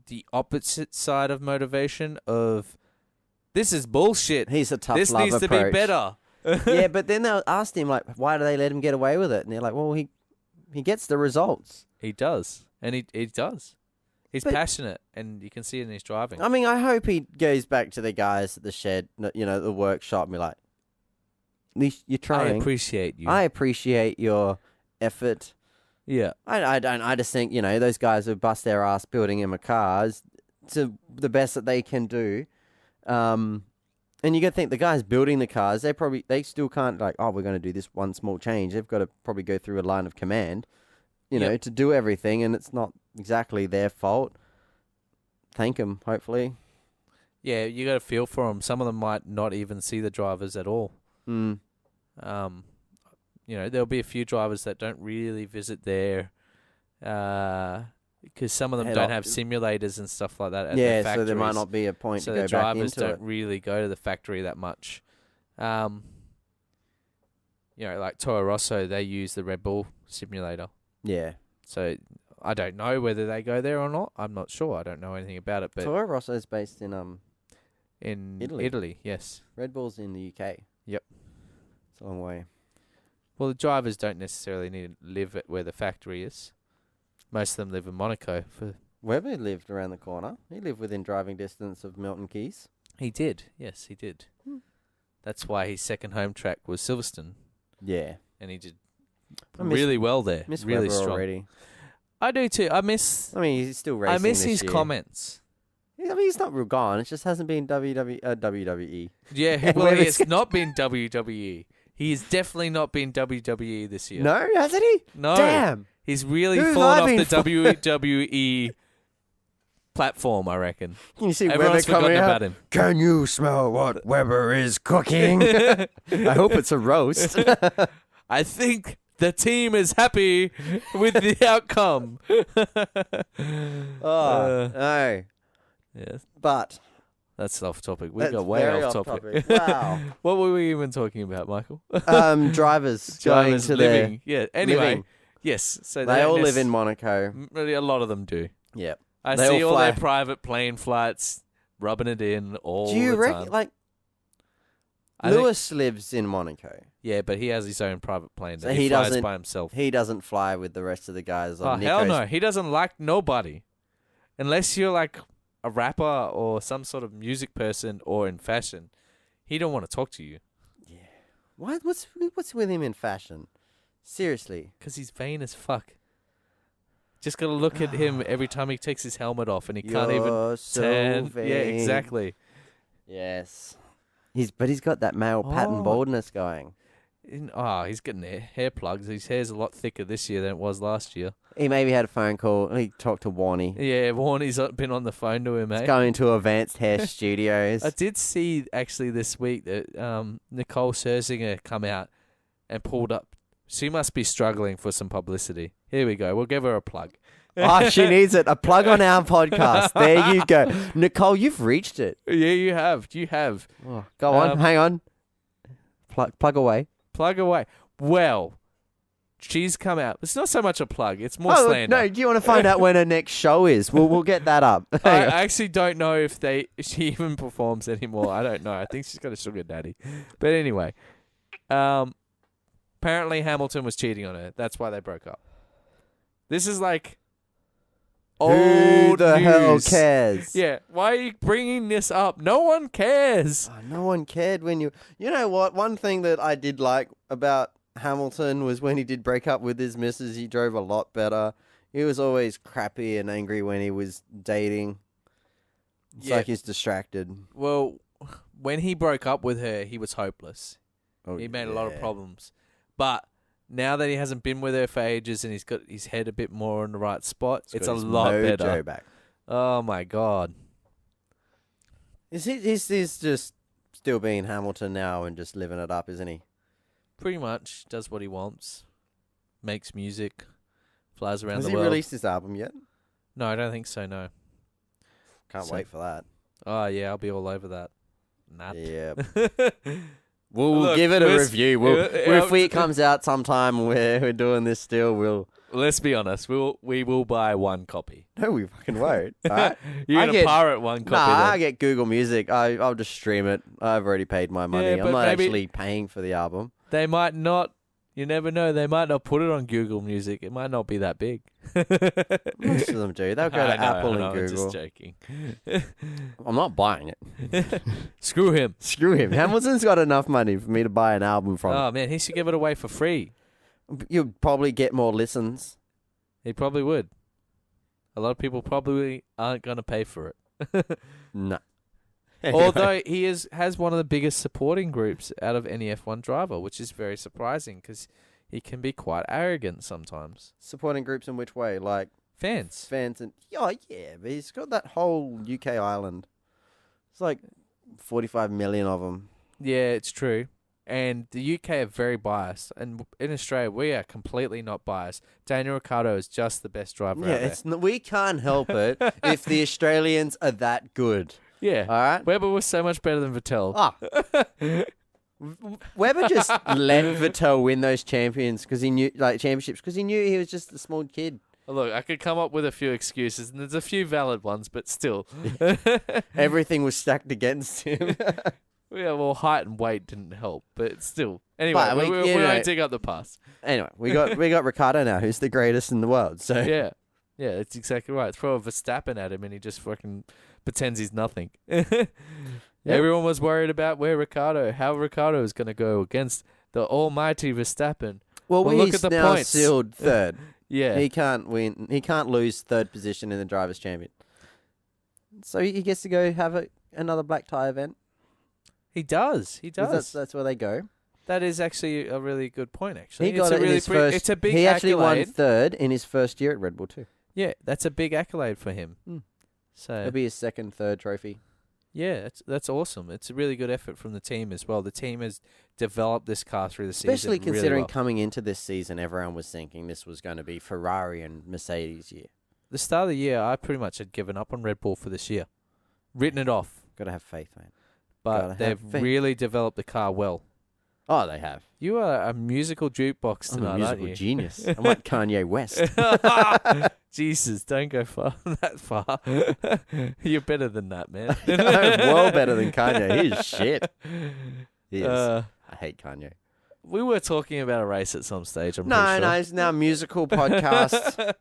the opposite side of motivation of, this is bullshit. He's a tough This love needs approach. to be better. Yeah, but then they asked him, like, why do they let him get away with it? And they're like, well, he gets the results. He does. And he does. He's But- passionate, and you can see it in his driving. I mean, I hope he goes back to the guys at the shed, the workshop, and be like, at least you're I trying. appreciate you. I appreciate your effort. yeah. I just think, those guys who bust their ass building him a car is to the best that they can do. And you got to think the guys building the cars, they still can't we're going to do this one small change. They've got to probably go through a line of command, Yep. to do everything, and it's not exactly their fault. Thank them, hopefully. Yeah, you got to feel for them. Some of them might not even see the drivers at all. Mm. There'll be a few drivers that don't really visit there because some of them Head don't off- have simulators and stuff like that at Yeah, their so there might factories. not be a point So to the go back drivers into don't it. really go to the factory that much. Like Toro Rosso, they use the Red Bull simulator. Yeah. So I don't know whether they go there or not. I'm not sure. I don't know anything about it. But Toro Rosso is based in in Italy. yes. Red Bull's in the UK. Yep. It's a long way. Well, the drivers don't necessarily need to live at where the factory is. Most of them live in Monaco for Webber lived around the corner. He lived within driving distance of Milton Keynes. He did. Yes, he did. That's why his second home track was Silverstone, Yeah. and he did I miss- really well there. Miss really Webber strong. already. I do too. I miss He's still racing. I miss this his year. comments. He's not real gone. It just hasn't been WWE. Yeah, well, Webber's he has not been WWE. He has definitely not been WWE this year. No, hasn't he? No. Damn. He's really Who's fallen I off been the fo- WWE platform, I reckon. Can you see Webber Everyone's coming forgotten out? about him. Can you smell what Webber is cooking? I hope it's a roast. I think the team is happy with the outcome. No. Yes, But that's off topic. We that's got way very off topic. Wow. What were we even talking about, Michael? Drivers going Drivers to living. Yeah. Anyway, living. yes. So They don't all live in Monaco. Really, a lot of them do. Yep. I They see all all their fly. private plane flights rubbing it in all Do you the reckon, time. like, I think- Lewis lives in Monaco. yeah, but he has his own private plane So that he he flies doesn't- by himself. He doesn't fly with the rest of the guys. Oh, On hell Nico's- no. He doesn't like nobody. Unless you're like a rapper or some sort of music person or in fashion. He don't want to talk to you. What? What's with him in fashion? Seriously. Because he's vain as fuck. Just got to look at him every time he takes his helmet off and he can't even You're so turn. vain. Yeah, exactly. Yes. He's got that male pattern Oh. baldness going. He's getting hair plugs. His hair's a lot thicker this year than it was last year. He maybe had a phone call. He talked to Warney. Yeah, Warney's been on the phone to him, He's eh? going to Advanced Hair Studios. I did see actually this week that Nicole Scherzinger come out and pulled up. She must be struggling for some publicity. Here we go. We'll give her a plug. Oh, she needs it. A plug on our podcast. There you go. Nicole, you've reached it. Yeah, you have. You have. Oh, go on. Hang on. Plug away. Plug away. Well, she's come out. It's not so much a plug. It's more Oh, slander. no. Do you want to find out when her next show is? We'll get that up. I Hang on. actually don't know if she even performs anymore. I don't know. I think she's got a sugar daddy. But anyway, apparently Hamilton was cheating on her. That's why they broke up. This is like Who old the hell news. cares? Yeah, why are you bringing this up? No one cares. Oh, no one cared when you... You know what? One thing that I did like about Hamilton was when he did break up with his missus, he drove a lot better. He was always crappy and angry when he was dating. It's Yeah. like he's distracted. Well, when he broke up with her, he was hopeless. Oh, He made a lot of yeah. problems. But now that he hasn't been with her for ages and he's got his head a bit more in the right spot, He's it's got a his lot mojo better. back. Oh my God. He's just still being Hamilton now and just living it up, isn't he? Pretty much does what he wants. Makes music. Flies around Has the he world. released his album yet? No, I don't think so, no. Can't So- wait for that. Oh, yeah, I'll be all over that. Nah. Yeah. We'll Look, give it a let's- review. If it comes out sometime where we're doing this still, we'll... Let's be honest. We will buy one copy. No, we fucking won't. All right? You're I going to get- pirate one copy Nah, I then. get Google Music. I'll just stream it. I've already paid my money. Yeah, I'm but not maybe- actually paying for the album. They might not. You never know. They might not put it on Google Music. It might not be that big. Most of them do. They'll go I to know, Apple I know, and I'm Google. just joking. I'm not buying it. Screw him. Screw him. Hamilton's got enough money for me to buy an album from. Oh, man. He should give it away for free. You'll probably get more listens. He probably would. A lot of people probably aren't going to pay for it. No. Although he has one of the biggest supporting groups out of any F1 driver, which is very surprising because he can be quite arrogant sometimes. Supporting groups in which way? Like Fans. fans and... Oh, yeah, but he's got that whole UK island. It's like 45 million of them. Yeah, it's true. And the UK are very biased. And in Australia, we are completely not biased. Daniel Ricciardo is just the best driver Yeah, out there. it's we can't help it if the Australians are that good. Yeah. All right? Weber was so much better than Vettel. Ah. Weber just let Vettel win those championships because he knew he was just a small kid. Look, I could come up with a few excuses, and there's a few valid ones, but still. Everything was stacked against him. Yeah, well, height and weight didn't help, but still. Anyway, But we- we you know- won't dig up the past. Anyway, we got Ricardo now, who's the greatest in the world. So Yeah. Yeah, that's exactly right. Throw a Verstappen at him and he just fucking pretends he's nothing. Everyone was worried about how Ricardo is going to go against the almighty Verstappen. Well, Well, look he's at the now points. sealed third. Yeah. He can't win. He can't lose third position in the Drivers' Champion. So he gets to go have another black tie event. He does. 'Cause That's where they go. That is actually a really good point, actually. He got it in his first. It's a big he actually accolade. won third in his first year at Red Bull too. Yeah, that's a big accolade for him. Mm. So It'll be his third trophy. yeah, that's awesome. It's a really good effort from the team as well. The team has developed this car through the season, Especially really considering well. coming into this season, everyone was thinking this was going to be Ferrari and Mercedes' year. The start of the year, I pretty much had given up on Red Bull for this year, written it off. Got to have faith, man. But Gotta they've have faith. really developed the car well. Oh, they have. You are a musical jukebox I'm tonight, a musical aren't you? genius. I'm like Kanye West. Jesus, don't go that far. You're better than that, man. I'm well better than Kanye. He's shit. He is. Uh, I hate Kanye. we were talking about a race at some stage. I'm No, pretty sure. it's now musical podcast.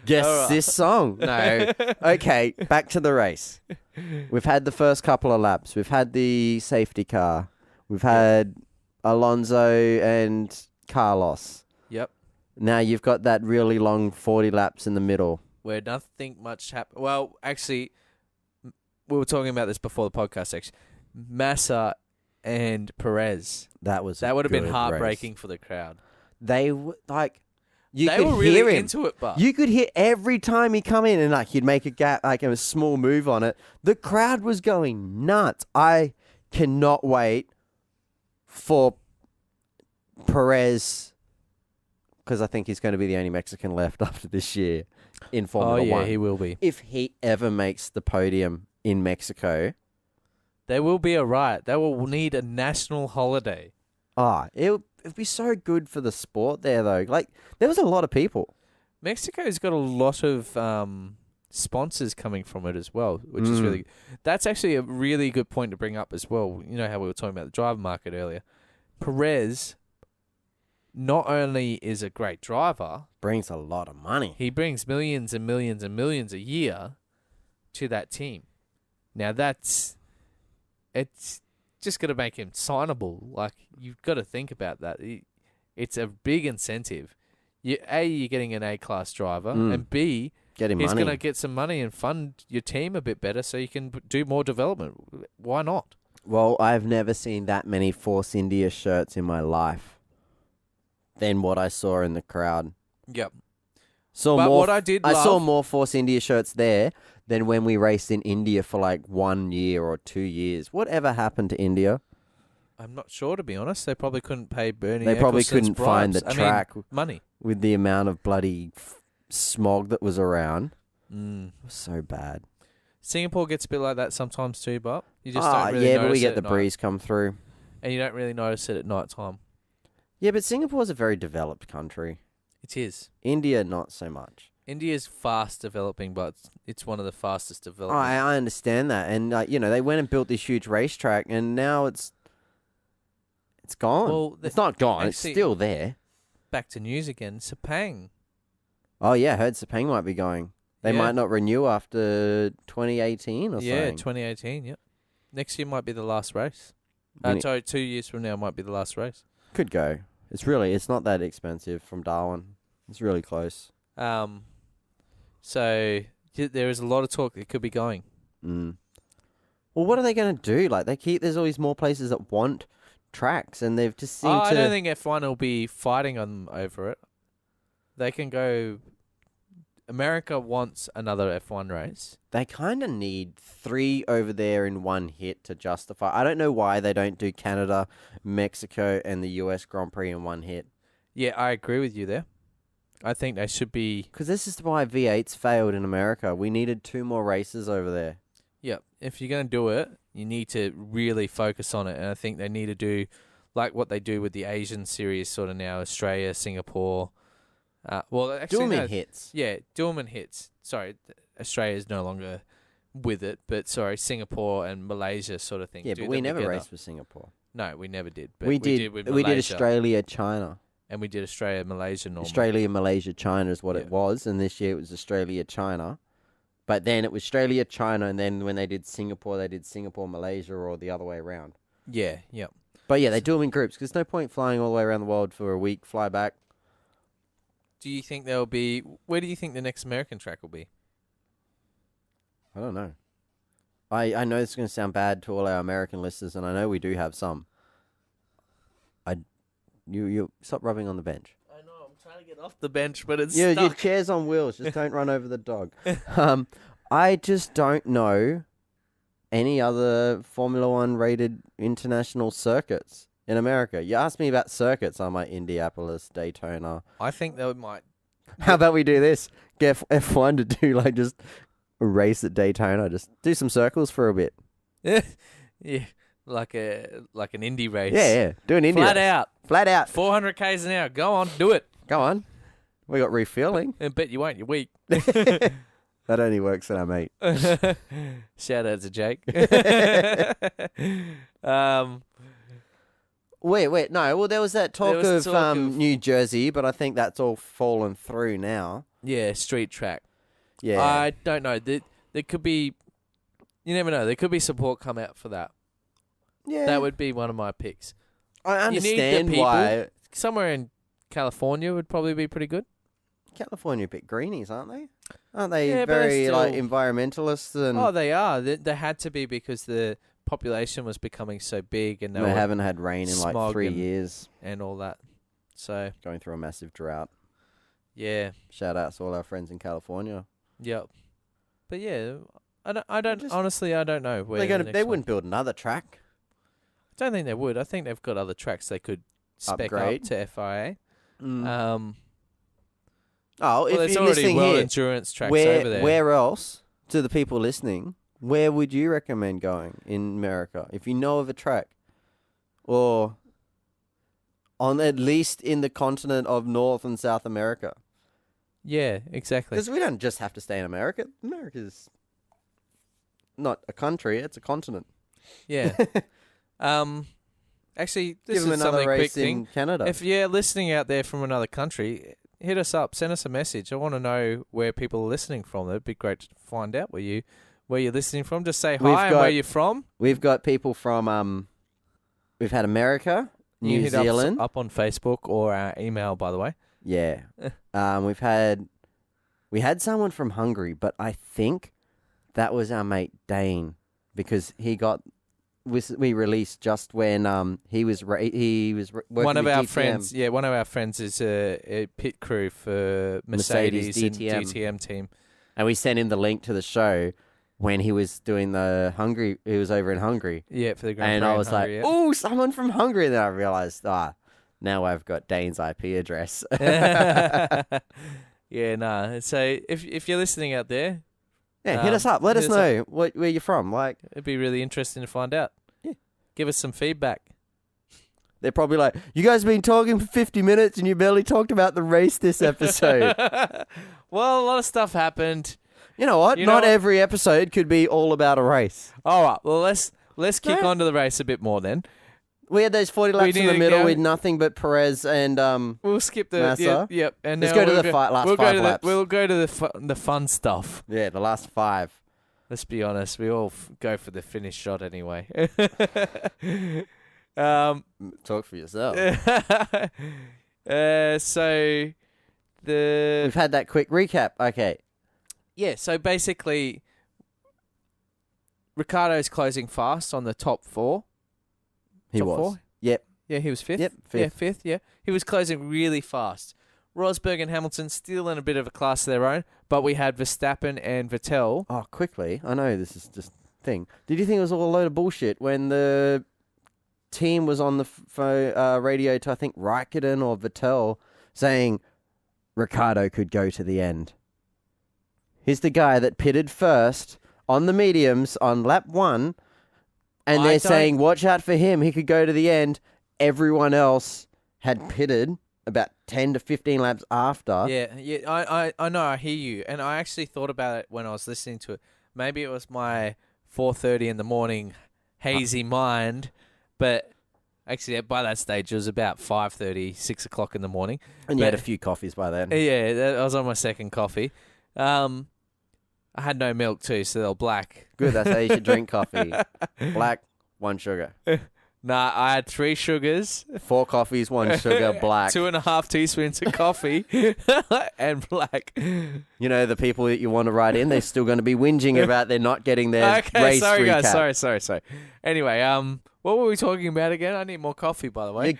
Guess All right. this song. No. Okay, back to the race. We've had the first couple of laps. We've had the safety car. We've had Alonso and Carlos. Yep. Now you've got that really long 40 laps in the middle. Where nothing much happened. Well, actually, we were talking about this before the podcast. Actually, Massa and Perez. That would That would have been heartbreaking for the crowd. They were like, you They could were hear really him. into it, but You could hear every time he come in and like he'd make a gap, like a small move on it. The crowd was going nuts. I cannot wait for Perez, because I think he's going to be the only Mexican left after this year in Formula One. he will be. If he ever makes the podium in Mexico, There will be a riot. They will need a national holiday. it'd be so good for the sport there, though. Like, there was a lot of people. Mexico's got a lot of sponsors coming from it as well, which is really. That's actually a really good point to bring up as well. You know how we were talking about the driver market earlier. Perez not only is a great driver, Brings a lot of money. he brings millions and millions and millions a year to that team. Now it's just going to make him signable. Like, you've got to think about that. It's a big incentive. You're getting an A-class driver, and B, Get him he's money. going to get some money and fund your team a bit better so you can do more development. Why not? Well, I've never seen that many Force India shirts in my life than what I saw in the crowd. Yep. Saw But more, what I did I saw love- more Force India shirts there than when we raced in India for like 1 year or 2 years. Whatever happened to India? I'm not sure, to be honest. They probably couldn't pay Bernie They probably Eccleston's couldn't find the bribes. track Money. with the amount of bloody smog that was around. Mm. It was so bad. Singapore gets a bit like that sometimes too, but you just don't really yeah, notice but we it get the at night. breeze come through. And you don't really notice it at night time. Yeah, but Singapore's a very developed country. It is. India, not so much. India's fast developing, but it's one of the fastest Oh, developing. I understand that, and they went and built this huge racetrack, and now it's gone. Well, it's not gone; actually- it's still there. Back to news again. Sepang. Oh yeah, I heard Sepang might be going. They Yeah. might not renew after 2018 or Yeah, something. 2018, yep. Next year might be the last race. You ne- Sorry, 2 years from now might be the last race. Could go. It's not that expensive from Darwin. It's really close. So there is a lot of talk it could be going. Mm. Well, what are they going to do? Like there's always more places that want tracks, and they've just seemed to. I don't think F1 will be fighting on over it. They can go. America wants another F1 race. They kind of need 3 over there in one hit to justify. I don't know why they don't do Canada, Mexico, and the US Grand Prix in one hit. Yeah, I agree with you there. I think they should be. Because this is why V8's failed in America. We needed 2 more races over there. Yep. If you're going to do it, you need to really focus on it. And I think they need to do like what they do with the Asian series sort of now, Australia, Singapore. Well, actually, Doom no, in hits. Yeah, Dillman hits. Sorry, Australia is no longer with it, but sorry, Singapore and Malaysia sort of thing. Yeah, do but we them never together. raced with Singapore. No, we never did. But We we did. did with We did Malaysia. Australia, China. and we did Australia, Malaysia normally. Australia, Malaysia, China is what Yeah. it was, and this year it was Australia, China. But then it was Australia, China, and then when they did Singapore, Malaysia, or the other way around. Yeah, yeah. But yeah, they do them in groups because there's no point flying all the way around the world for a week, fly back. Do you think there'll be? Where do you think the next American track will be? I don't know. I know it's going to sound bad to all our American listeners, and I know we do have some. You stop rubbing on the bench. I know. I'm trying to get off the bench, but it's Your stuck. chair's on wheels. Just don't run over the dog. I just don't know any other Formula One rated international circuits in America. You asked me about circuits. I'm like Indianapolis, Daytona. I think they might. How about we do this? Get F1 to do like just a race at Daytona. Just do some circles for a bit. Yeah, like an indie race. Yeah. Do an India. Flat out. Flat out. 400 k's an hour. Go on, do it. Go on. We got refueling. I bet you won't. You're weak. That only works in our mate. Shout out to Jake. Wait. No. Well, there was that talk was of talk of- New Jersey, but I think that's all fallen through now. Yeah, street track. Yeah. I don't know. There could be. You never know. There could be support come out for that. Yeah. That would be one of my picks. I You need the understand people. why Somewhere in California would probably be pretty good. California a bit greenies, aren't they? Aren't they Yeah, but they're very like still- environmentalists and Oh, they are. They had to be because the population was becoming so big, and they haven't had rain in like smog 3 and- years, and all that. So going through a massive drought. yeah, Shout out to all our friends in California. yep. But yeah, I don't Just- honestly. I don't know where They wouldn't build another track. I don't think they would. I think they've got other tracks they could spec Upgrade. up to FIA. Oh, Well, if there's you're already listening world here, endurance tracks over there. where else, to the people listening, where would you recommend going in America? If you know of a track, or on at least in the continent of North and South America. Yeah, exactly. Because we don't just have to stay in America. America's not a country, it's a continent. Yeah. Actually, this Give them is another something quick race thing. in Canada. If you're listening out there from another country, hit us up, send us a message. I want to know where people are listening from. That'd be great to find out where you're listening from. Just say We've hi and got- where you're from. We've got people from, we've had America, You New hit us Zealand. up on Facebook or our email, by the way. Yeah. We had someone from Hungary, but I think that was our mate Dane because we released just when he was working One of with our GTM. friends, one of our friends is a pit crew for Mercedes and DTM. GTM team. And we sent him the link to the show when he was doing he was over in Hungary. Yeah, for the Grand And Prix I in was Hungary, like, oh, someone from Hungary. And then I realized, now I've got Dane's IP address. yeah. Yeah, nah. So if you're listening out there, Yeah, hit us up. Let hit us us know where you're from. Like, it'd be really interesting to find out. Yeah. Give us some feedback. they're probably like, you guys have been talking for 50 minutes and you barely talked about the race this episode. Well, a lot of stuff happened. You know what? You know Not what? every episode could be all about a race. All right. Well, let's kick No. on to the race a bit more then. We had those 40 laps in need the to middle go- with nothing but Perez and We'll skip the Massa. yep. And Let's now go to we'll the last we'll 5 go to laps. We'll go to the fun stuff. yeah, the last 5. Let's be honest. We all go for the finish shot anyway. Talk for yourself. So the We've had that quick recap. Okay. yeah. So basically, Ricardo's closing fast on the top 4. He Top was. 4? Yep. Yeah, he was 5th. Yep, Yeah, fifth. 5th. Yeah, he was closing really fast. Rosberg and Hamilton still in a bit of a class of their own, but we had Verstappen and Vettel. Oh, quickly. I know this is just thing. Did you think it was all a load of bullshit when the team was on the radio to, I think, Raikkonen or Vettel saying Ricardo could go to the end? He's the guy that pitted first on the mediums on lap 1, and I they're don't- saying, watch out for him. He could go to the end. Everyone else had pitted about 10 to 15 laps after. Yeah, I know, I hear you, and I actually thought about it when I was listening to it. Maybe it was my 4:30 in the morning hazy mind, but Actually, by that stage, it was about 5:30, 6 o'clock in the morning. And you had a few coffees by then. Yeah, I was on my second coffee. I had no milk too, so they were black. Good, that's how you should drink coffee. Black, 1 sugar. Nah, I had 3 sugars. 4 coffees, 1 sugar, black. 2.5 teaspoons of coffee and black. You know, the people that you want to write in, they're still going to be whinging about they're not getting their race sorry recap. guys, sorry. Anyway, what were we talking about again? I need more coffee, by the way.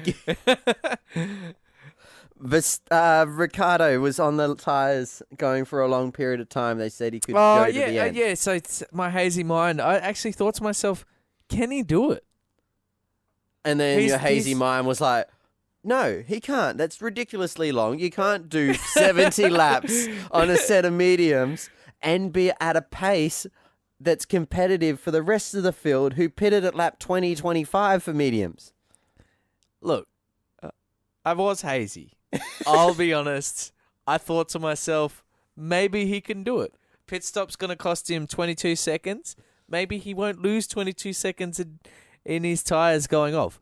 Ricardo was on the tyres going for a long period of time. They said he could go to the end. Yeah. So it's my hazy mind. I actually thought to myself, can he do it? And then your hazy mind was like, no, he can't. That's ridiculously long. You can't do 70 laps on a set of mediums and be at a pace that's competitive for the rest of the field who pitted at lap 20, 25 for mediums. Look, I was hazy. I'll be honest. I thought to myself, maybe he can do it. Pit stop's going to cost him 22 seconds. Maybe he won't lose 22 seconds in his tyres going off.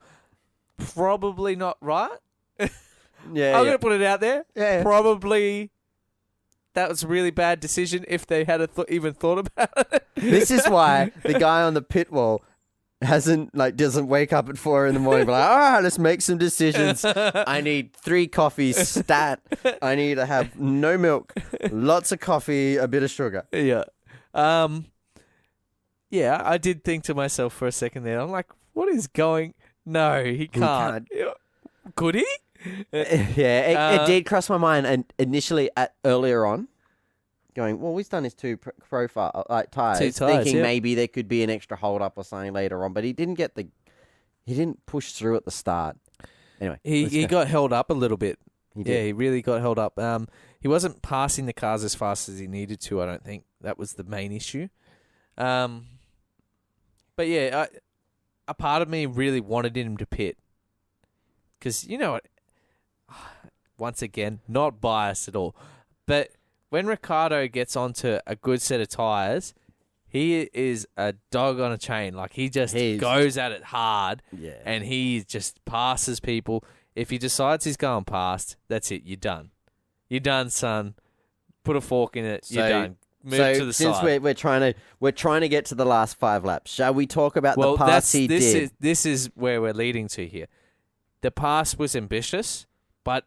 Probably not right. Yeah, I'm going to put it out there. Yeah. Probably that was a really bad decision if they had even thought about it. This is why the guy on the pit wall doesn't wake up at 4 a.m. Be like, all right, let's make some decisions. I need 3 coffees stat. I need to have no milk, lots of coffee, a bit of sugar. Yeah. Yeah, I did think to myself for a second there. I'm like, what is going? No, he can't. Could he? Yeah, it did cross my mind, and initially earlier on, going, well, he's done his 2 profile tires, thinking maybe there could be an extra hold up or something later on, but he didn't push through at the start. Anyway, he got held up a little bit. He did. Yeah, he really got held up. He wasn't passing the cars as fast as he needed to. I don't think that was the main issue. But yeah, a part of me really wanted him to pit. Because, you know what, once again, not biased at all. But when Ricardo gets onto a good set of tyres, he is a dog on a chain. Like, he just goes at it hard. Yeah. And he just passes people. If he decides he's going past, that's it. You're done. You're done, son. Put a fork in it. You're done. Move to the side. Since we're trying to get to the last 5 laps, shall we talk about the pass he did? This is where we're leading to here. The pass was ambitious, but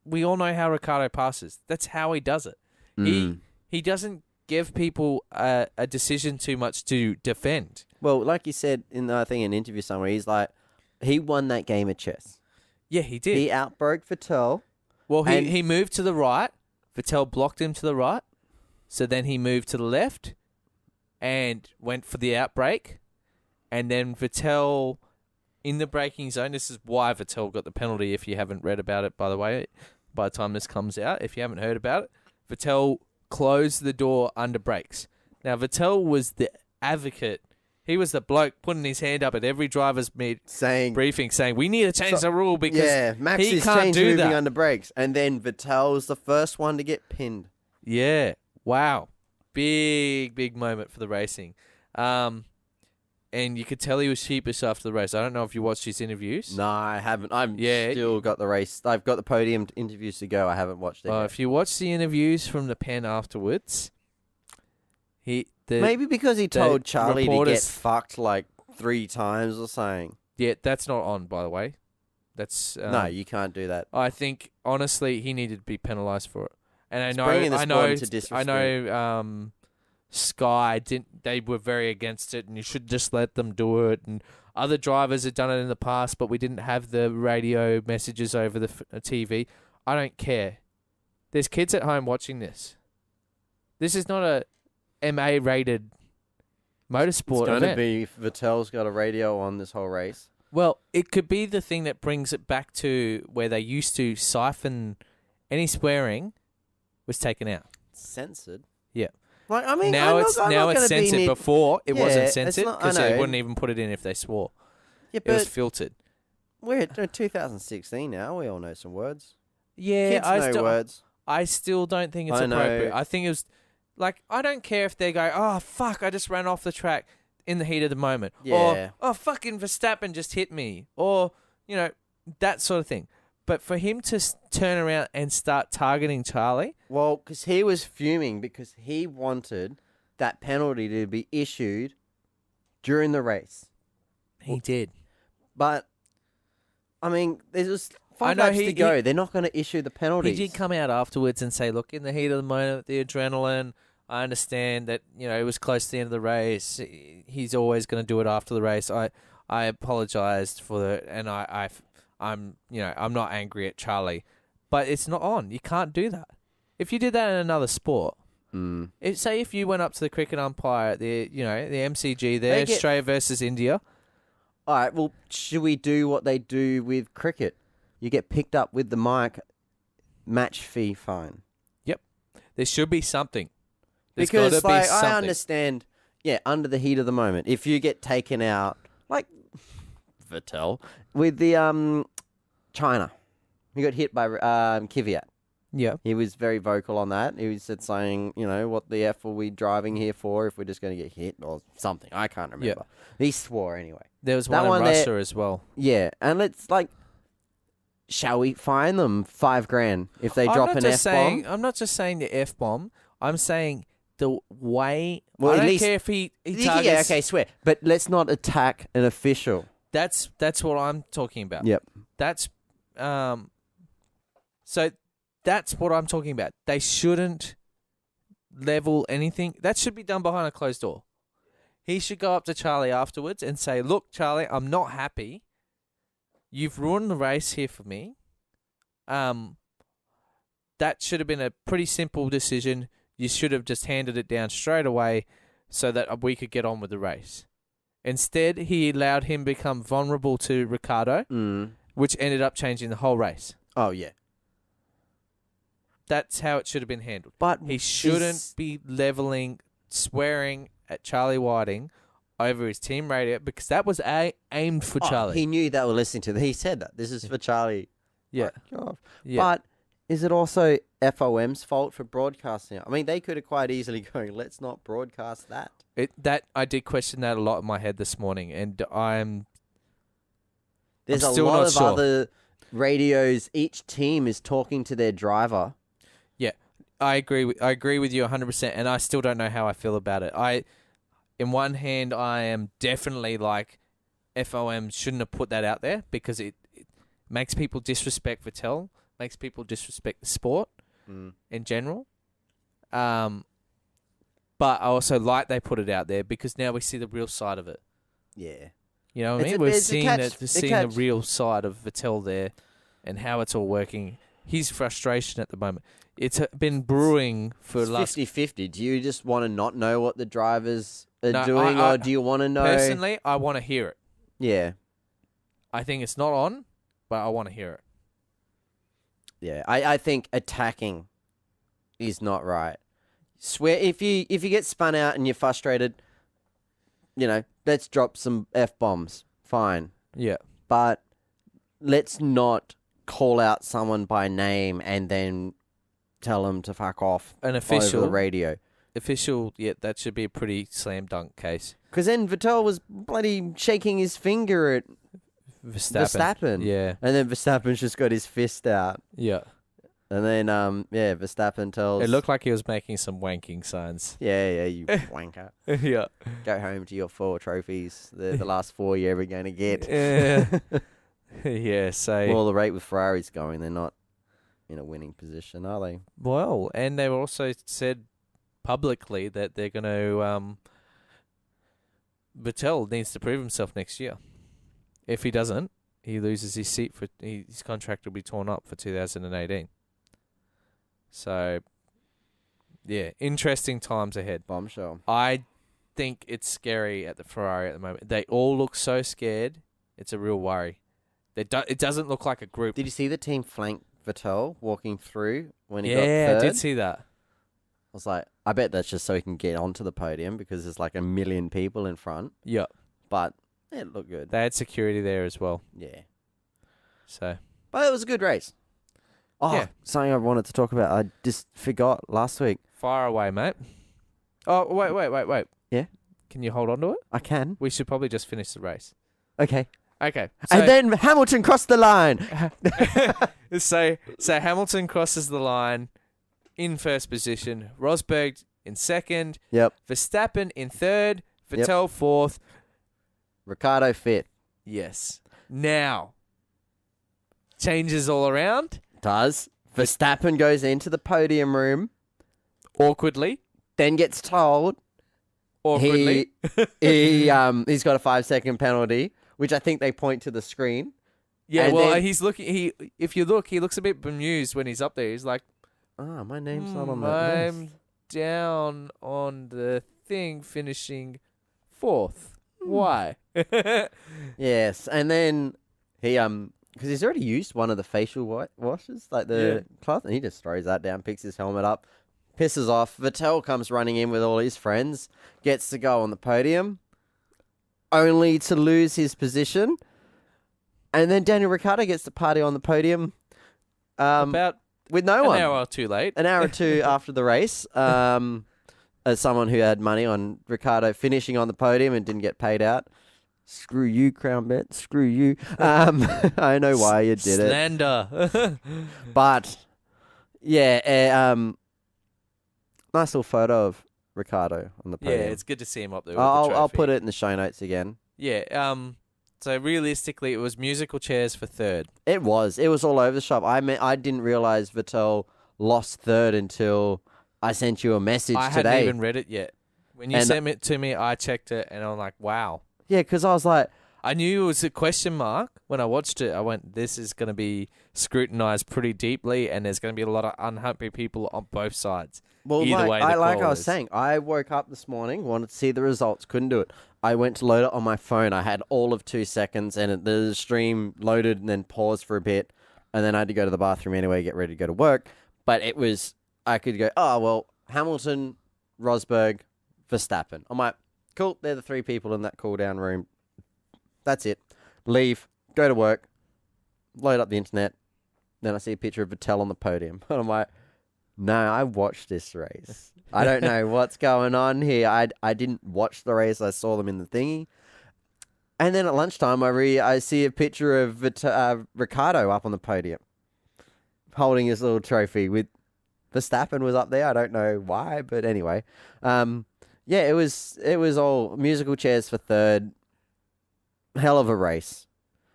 we all know how Ricardo passes. That's how he does it. He doesn't give people a decision too much to defend. Well, like you said in an interview somewhere, he's like, he won that game of chess. Yeah, he did. He outbroke Vettel. Well, he moved to the right. Vettel blocked him to the right. So then he moved to the left and went for the outbreak. And then Vettel in the braking zone. This is why Vettel got the penalty, if you haven't read about it, by the way, by the time this comes out. If you haven't heard about it, Vettel closed the door under brakes. Now, Vettel was the advocate. He was the bloke putting his hand up at every driver's briefing saying, we need to change the rule because Max he is can't do moving that. under brakes. And then Vettel's the first one to get pinned. Yeah. Wow. Big moment for the racing. And you could tell he was sheepish after the race. I don't know if you watched his interviews. No, I haven't. Still got the race. I've got the podium interviews to go. I haven't watched it yet. If you watch the interviews from the pen afterwards, maybe because he told Charlie to get fucked like 3 times or something. Yeah, that's not on, by the way. That's no, you can't do that. I think honestly he needed to be penalised for it. And I know, Sky didn't. They were very against it, and you should just let them do it. And other drivers had done it in the past, but we didn't have the radio messages over the TV. I don't care. There's kids at home watching this. This is not a MA-rated motorsport event. It's going to be if Vettel's got a radio on this whole race. Well, it could be the thing that brings it back to where they used to siphon any swearing was taken out. Censored? Yeah. Like, I mean, now it's censored. Before it wasn't censored because they wouldn't even put it in if they swore. Yeah, but it was filtered. We're at 2016 now. We all know some words. Yeah, Kids know words. I still don't think it's appropriate. I think it was like, I don't care if they go, oh fuck, I just ran off the track. in the heat of the moment. Yeah. Or, oh, fucking Verstappen just hit me. Or, that sort of thing. But for him to turn around and start targeting Charlie, Well, because he was fuming because he wanted that penalty to be issued during the race. he did. But, I mean, there's just I 5 know laps to go. They're not going to issue the penalties. He did come out afterwards and say, look, in the heat of the moment, the adrenaline, I understand that, it was close to the end of the race. He's always going to do it after the race. I apologized for it, and I'm not angry at Charlie, but it's not on. You can't do that. If you did that in another sport, say if you went up to the cricket umpire at the MCG there, Australia versus India. All right, well, should we do what they do with cricket? You get picked up with the mic, match fee fine. Yep. There should be something. There's Because, gotta be something. I understand, under the heat of the moment, if you get taken out, like Vettel, with the China, he got hit by Kvyat. Yeah. He was very vocal on that. He was saying, what the F are we driving here for if we're just going to get hit or something. I can't remember. He swore anyway. There was That one in one Russia there- as well. Yeah, and it's like, shall we fine them $5,000 if they drop an F-bomb? I'm not just saying the F-bomb. I'm saying the way... Well, I at don't least- care if he Yeah, targets... okay, swear. But let's not attack an official. That's what I'm talking about. Yep. That's... So that's what I'm talking about. They shouldn't level anything. That should be done behind a closed door. He should go up to Charlie afterwards and say, look, Charlie, I'm not happy. You've ruined the race here for me. That should have been a pretty simple decision. You should have just handed it down straight away so that we could get on with the race. Instead, he allowed him become vulnerable to Ricciardo, which ended up changing the whole race. Oh, yeah. That's how it should have been handled. But He shouldn't be leveling, swearing at Charlie Whiting over his team radio because that was aimed for Charlie. He knew they were listening to that. He said that. This is for Charlie. Yeah. Fuck off. Yeah. But is it also FOM's fault for broadcasting it? I mean, they could have quite easily gone, let's not broadcast that. I did question that a lot in my head this morning, and There's I'm a still lot not of sure. other radios. Each team is talking to their driver. Yeah, I agree with you 100%, and I still don't know how I feel about it. In one hand, I am definitely like FOM shouldn't have put that out there because it makes people disrespect Vettel, makes people disrespect the sport in general. But I also like they put it out there because now we see the real side of it. Yeah. You know what I It's mean? a- We're it's a seeing catch- the real side of Vettel there and how it's all working. His frustration at the moment. It's been brewing for It's the last... 50-50. Do you just want to not know what the drivers are No, doing, or do you want to know? Personally, I want to hear it. Yeah. I think it's not on, but I want to hear it. Yeah. I think attacking is not right. Swear if you get spun out and you're frustrated, let's drop some F-bombs. Fine. Yeah. But let's not call out someone by name and then tell them to fuck off An over official... the radio. that should be a pretty slam dunk case. Because then Vettel was bloody shaking his finger at Verstappen. Yeah. And then Verstappen's just got his fist out. Yeah. And then, Verstappen tells... It looked like he was making some wanking signs. Yeah, you wanker. Yeah. Go home to your 4 trophies. They're the last 4 you're ever going to get. Yeah. Yeah, so... Well, the rate with Ferrari's going, they're not in a winning position, are they? Well, and they've also said publicly that they're going to... Vettel needs to prove himself next year. If he doesn't, he loses his seat for... His contract will be torn up for 2018. So, yeah, interesting times ahead. Bombshell. I think it's scary at the Ferrari at the moment. They all look so scared. It's a real worry. It doesn't look like a group. Did you see the team flank Vettel walking through when he got third? Yeah, I did see that. I was like, I bet that's just so he can get onto the podium because there's like 1 million people in front. Yeah, But it looked good. they had security there as well. Yeah. So, But it was a good race. Oh, Yeah. something I wanted to talk about. I just forgot last week. fire away, mate. Oh, wait. Yeah? Can you hold on to it? I can. We should probably just finish the race. Okay. Okay. And then Hamilton crossed the line. So Hamilton crosses the line in first position. Rosberg in second. Yep. Verstappen in third. Vettel fourth. Ricardo fifth. Yes. Now, changes all around. Does. Verstappen goes into the podium room, Awkwardly. then gets told Awkwardly. he's got a 5-second penalty, which I think they point to the screen. Yeah, and well, then- he's looking. If you look, he looks a bit bemused when he's up there. He's like, Ah, my name's not on that I'm list. down on the thing, finishing fourth. Hmm. Why? Yes, and then he because he's already used one of the facial washes, like the cloth, and he just throws that down, picks his helmet up, pisses off. Vettel comes running in with all his friends, gets to go on the podium, only to lose his position, and then Daniel Ricciardo gets to party on the podium, About with no an one. hour or two late. An hour or two after the race. As someone who had money on Ricciardo finishing on the podium and didn't get paid out. Screw you, Crown Bet. Screw you. I know why you did it. Slander. But, yeah, nice little photo of Ricciardo on the Yeah, podium. it's good to see him up there with I'll the I'll trophy. put it in the show notes again. Yeah, so realistically, it was musical chairs for third. It was all over the shop. I didn't realize Vettel lost third until I sent you a message I today. hadn't even read it yet. When you And- sent it to me, I checked it, and I'm like, wow. Yeah, because I was like, I knew it was a question mark. When I watched it, I went, this is going to be scrutinized pretty deeply, and there's going to be a lot of unhappy people on both sides. well, Either way, the like call I was is. saying, I woke up this morning, wanted to see the results, couldn't do it. I went to load it on my phone. I had all of 2 seconds, and the stream loaded and then paused for a bit, and then I had to go to the bathroom anyway, get ready to go to work. But it was, I could go, oh, well, Hamilton, Rosberg, Verstappen. I'm like, cool, they're the three people in that cool-down room. That's it. Leave, go to work, load up the internet. Then I see a picture of Vettel on the podium. And I'm like, no, I watched this race. I don't know what's going on here. I didn't watch the race. I saw them in the thingy. And then at lunchtime, I see a picture of Ricciardo up on the podium, holding his little trophy. With Verstappen was up there. I don't know why, but anyway, yeah, it was all musical chairs for third. Hell of a race.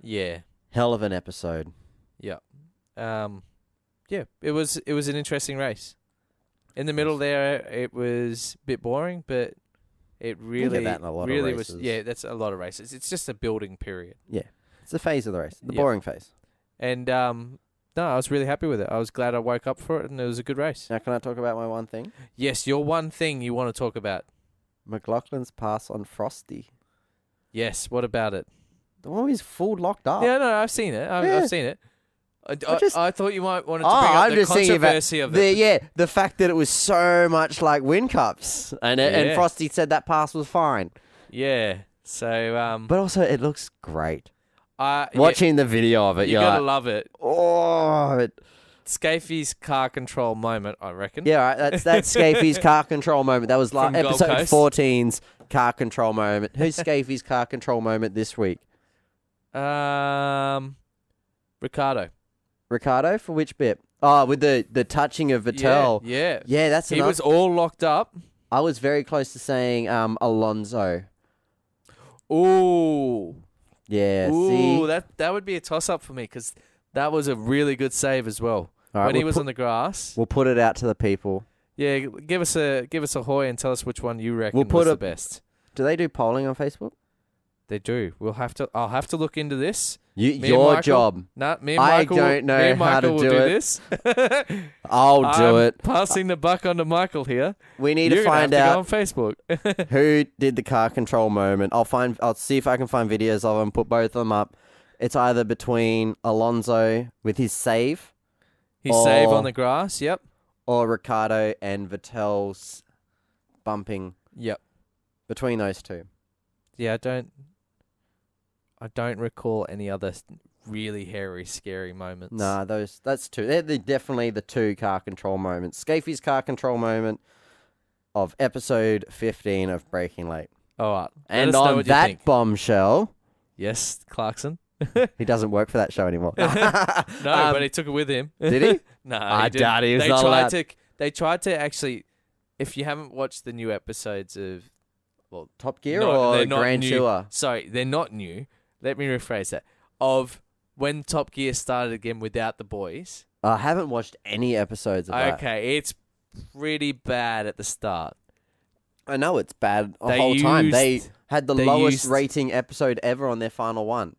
Yeah. Hell of an episode. Yeah. Yeah, it was an interesting race. In the middle there, it was a bit boring, but it really, that in a lot of really was. races. Yeah, that's a lot of races. It's just a building period. It's the phase of the race, the Yep. boring phase. And no, I was really happy with it. I was glad I woke up for it, and it was a good race. Now, can I talk about my one thing? Yes, your one thing you want to talk about. McLaughlin's pass on Frosty. Yes, what about it? The one he's full locked up. Yeah, no, I've seen it. Yeah. I've seen it. I thought you might want to bring up I'm the just thinking about controversy of it. the fact that it was so much like win cups, and Yeah. Frosty said that pass was fine, Yeah. So, but also it looks great. yeah, Watching the video of it, you you're gotta like, love it. oh, Scafey's car control moment, I reckon. yeah, right, that's Scafey's car control moment. That was like From Gold episode Coast. 14's car control moment. Who's Scafey's car control moment this week? Ricardo. For which bit? Oh, with the touching of Vettel. Yeah. Yeah, that's He enough. was all locked up. I was very close to saying Alonso. Ooh. Yeah, Ooh, see? that would be a toss up for me because that was a really good save as well. All right, when he we'll was put- on the grass. We'll put it out to the people. Yeah, give us a hoy and tell us which one you reckon We'll put was a- the best. Do they do polling on Facebook? They do. I'll have to look into this. Me and Your Michael- job. Nah, me and I Michael. don't know me and how to Michael will do do it. this. I'll do I'm it. Passing the buck on to Michael here. We need You're to gonna find have to out go on Facebook. who did the car control moment. I'll see if I can find videos of them, put both of them up. It's either between Alonso with his save His save Oh. on the grass. Yep. or Ricciardo and Vettel's bumping, Yep. between those two. Yeah, I don't recall any other really hairy, scary moments. Nah, that's two. They're definitely the two car control moments. Scafey's car control moment of episode 15 of Breaking Late. All right. Let And us know on what you that think. bombshell, Yes, Clarkson. he doesn't work for that show anymore. No, but he took it with him. Did he? No, I he didn't. doubt he was They not tried allowed. to. They tried to actually. If you haven't watched the new episodes of, Top Gear No, or they're not Grand new. Tour? sorry, they're not new. Let me rephrase that. Of when Top Gear started again without the boys. I haven't watched any episodes of that. Okay, it's pretty bad at the start. I know it's bad the They whole time. They used- had the they lowest used- rating episode ever on their final one.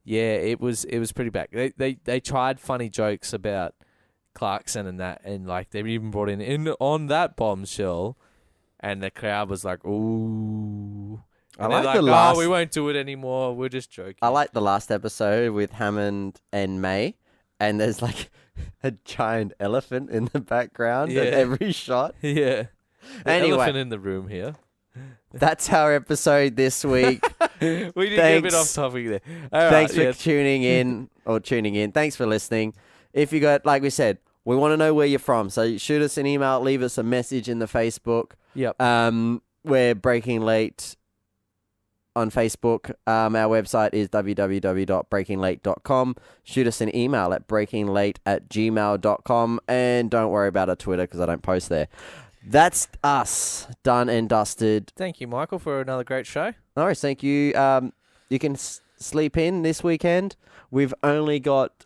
Yeah, it was pretty bad. They tried funny jokes about Clarkson and that, and like they even brought in on that bombshell, and the crowd was like, "Ooh." I And they're like the "Oh, last. we won't do it anymore. We're just joking." I like the last episode with Hammond and May, and there's like a giant elephant in the background Yeah. at every shot. yeah. The Anyway. elephant in the room here. That's our episode this week. We did get a bit Thanks. off topic there. All Thanks right, for tuning in. Thanks for listening. If you got, like we said, we want to know where you're from. So shoot us an email, leave us a message in the Facebook. Yep. We're Breaking Late on Facebook. Our website is www.breakinglate.com. Shoot us an email at breakinglate@gmail.com. And don't worry about our Twitter because I don't post there. That's us, done and dusted. Thank you, Michael, for another great show. All right, thank you. You can sleep in this weekend. We've only got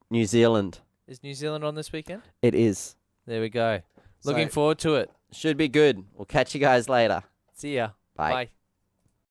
New Zealand. Is New Zealand on this weekend? It is. There we go. So- Looking forward to it. Should be good. We'll catch you guys later. See ya. Bye. Bye.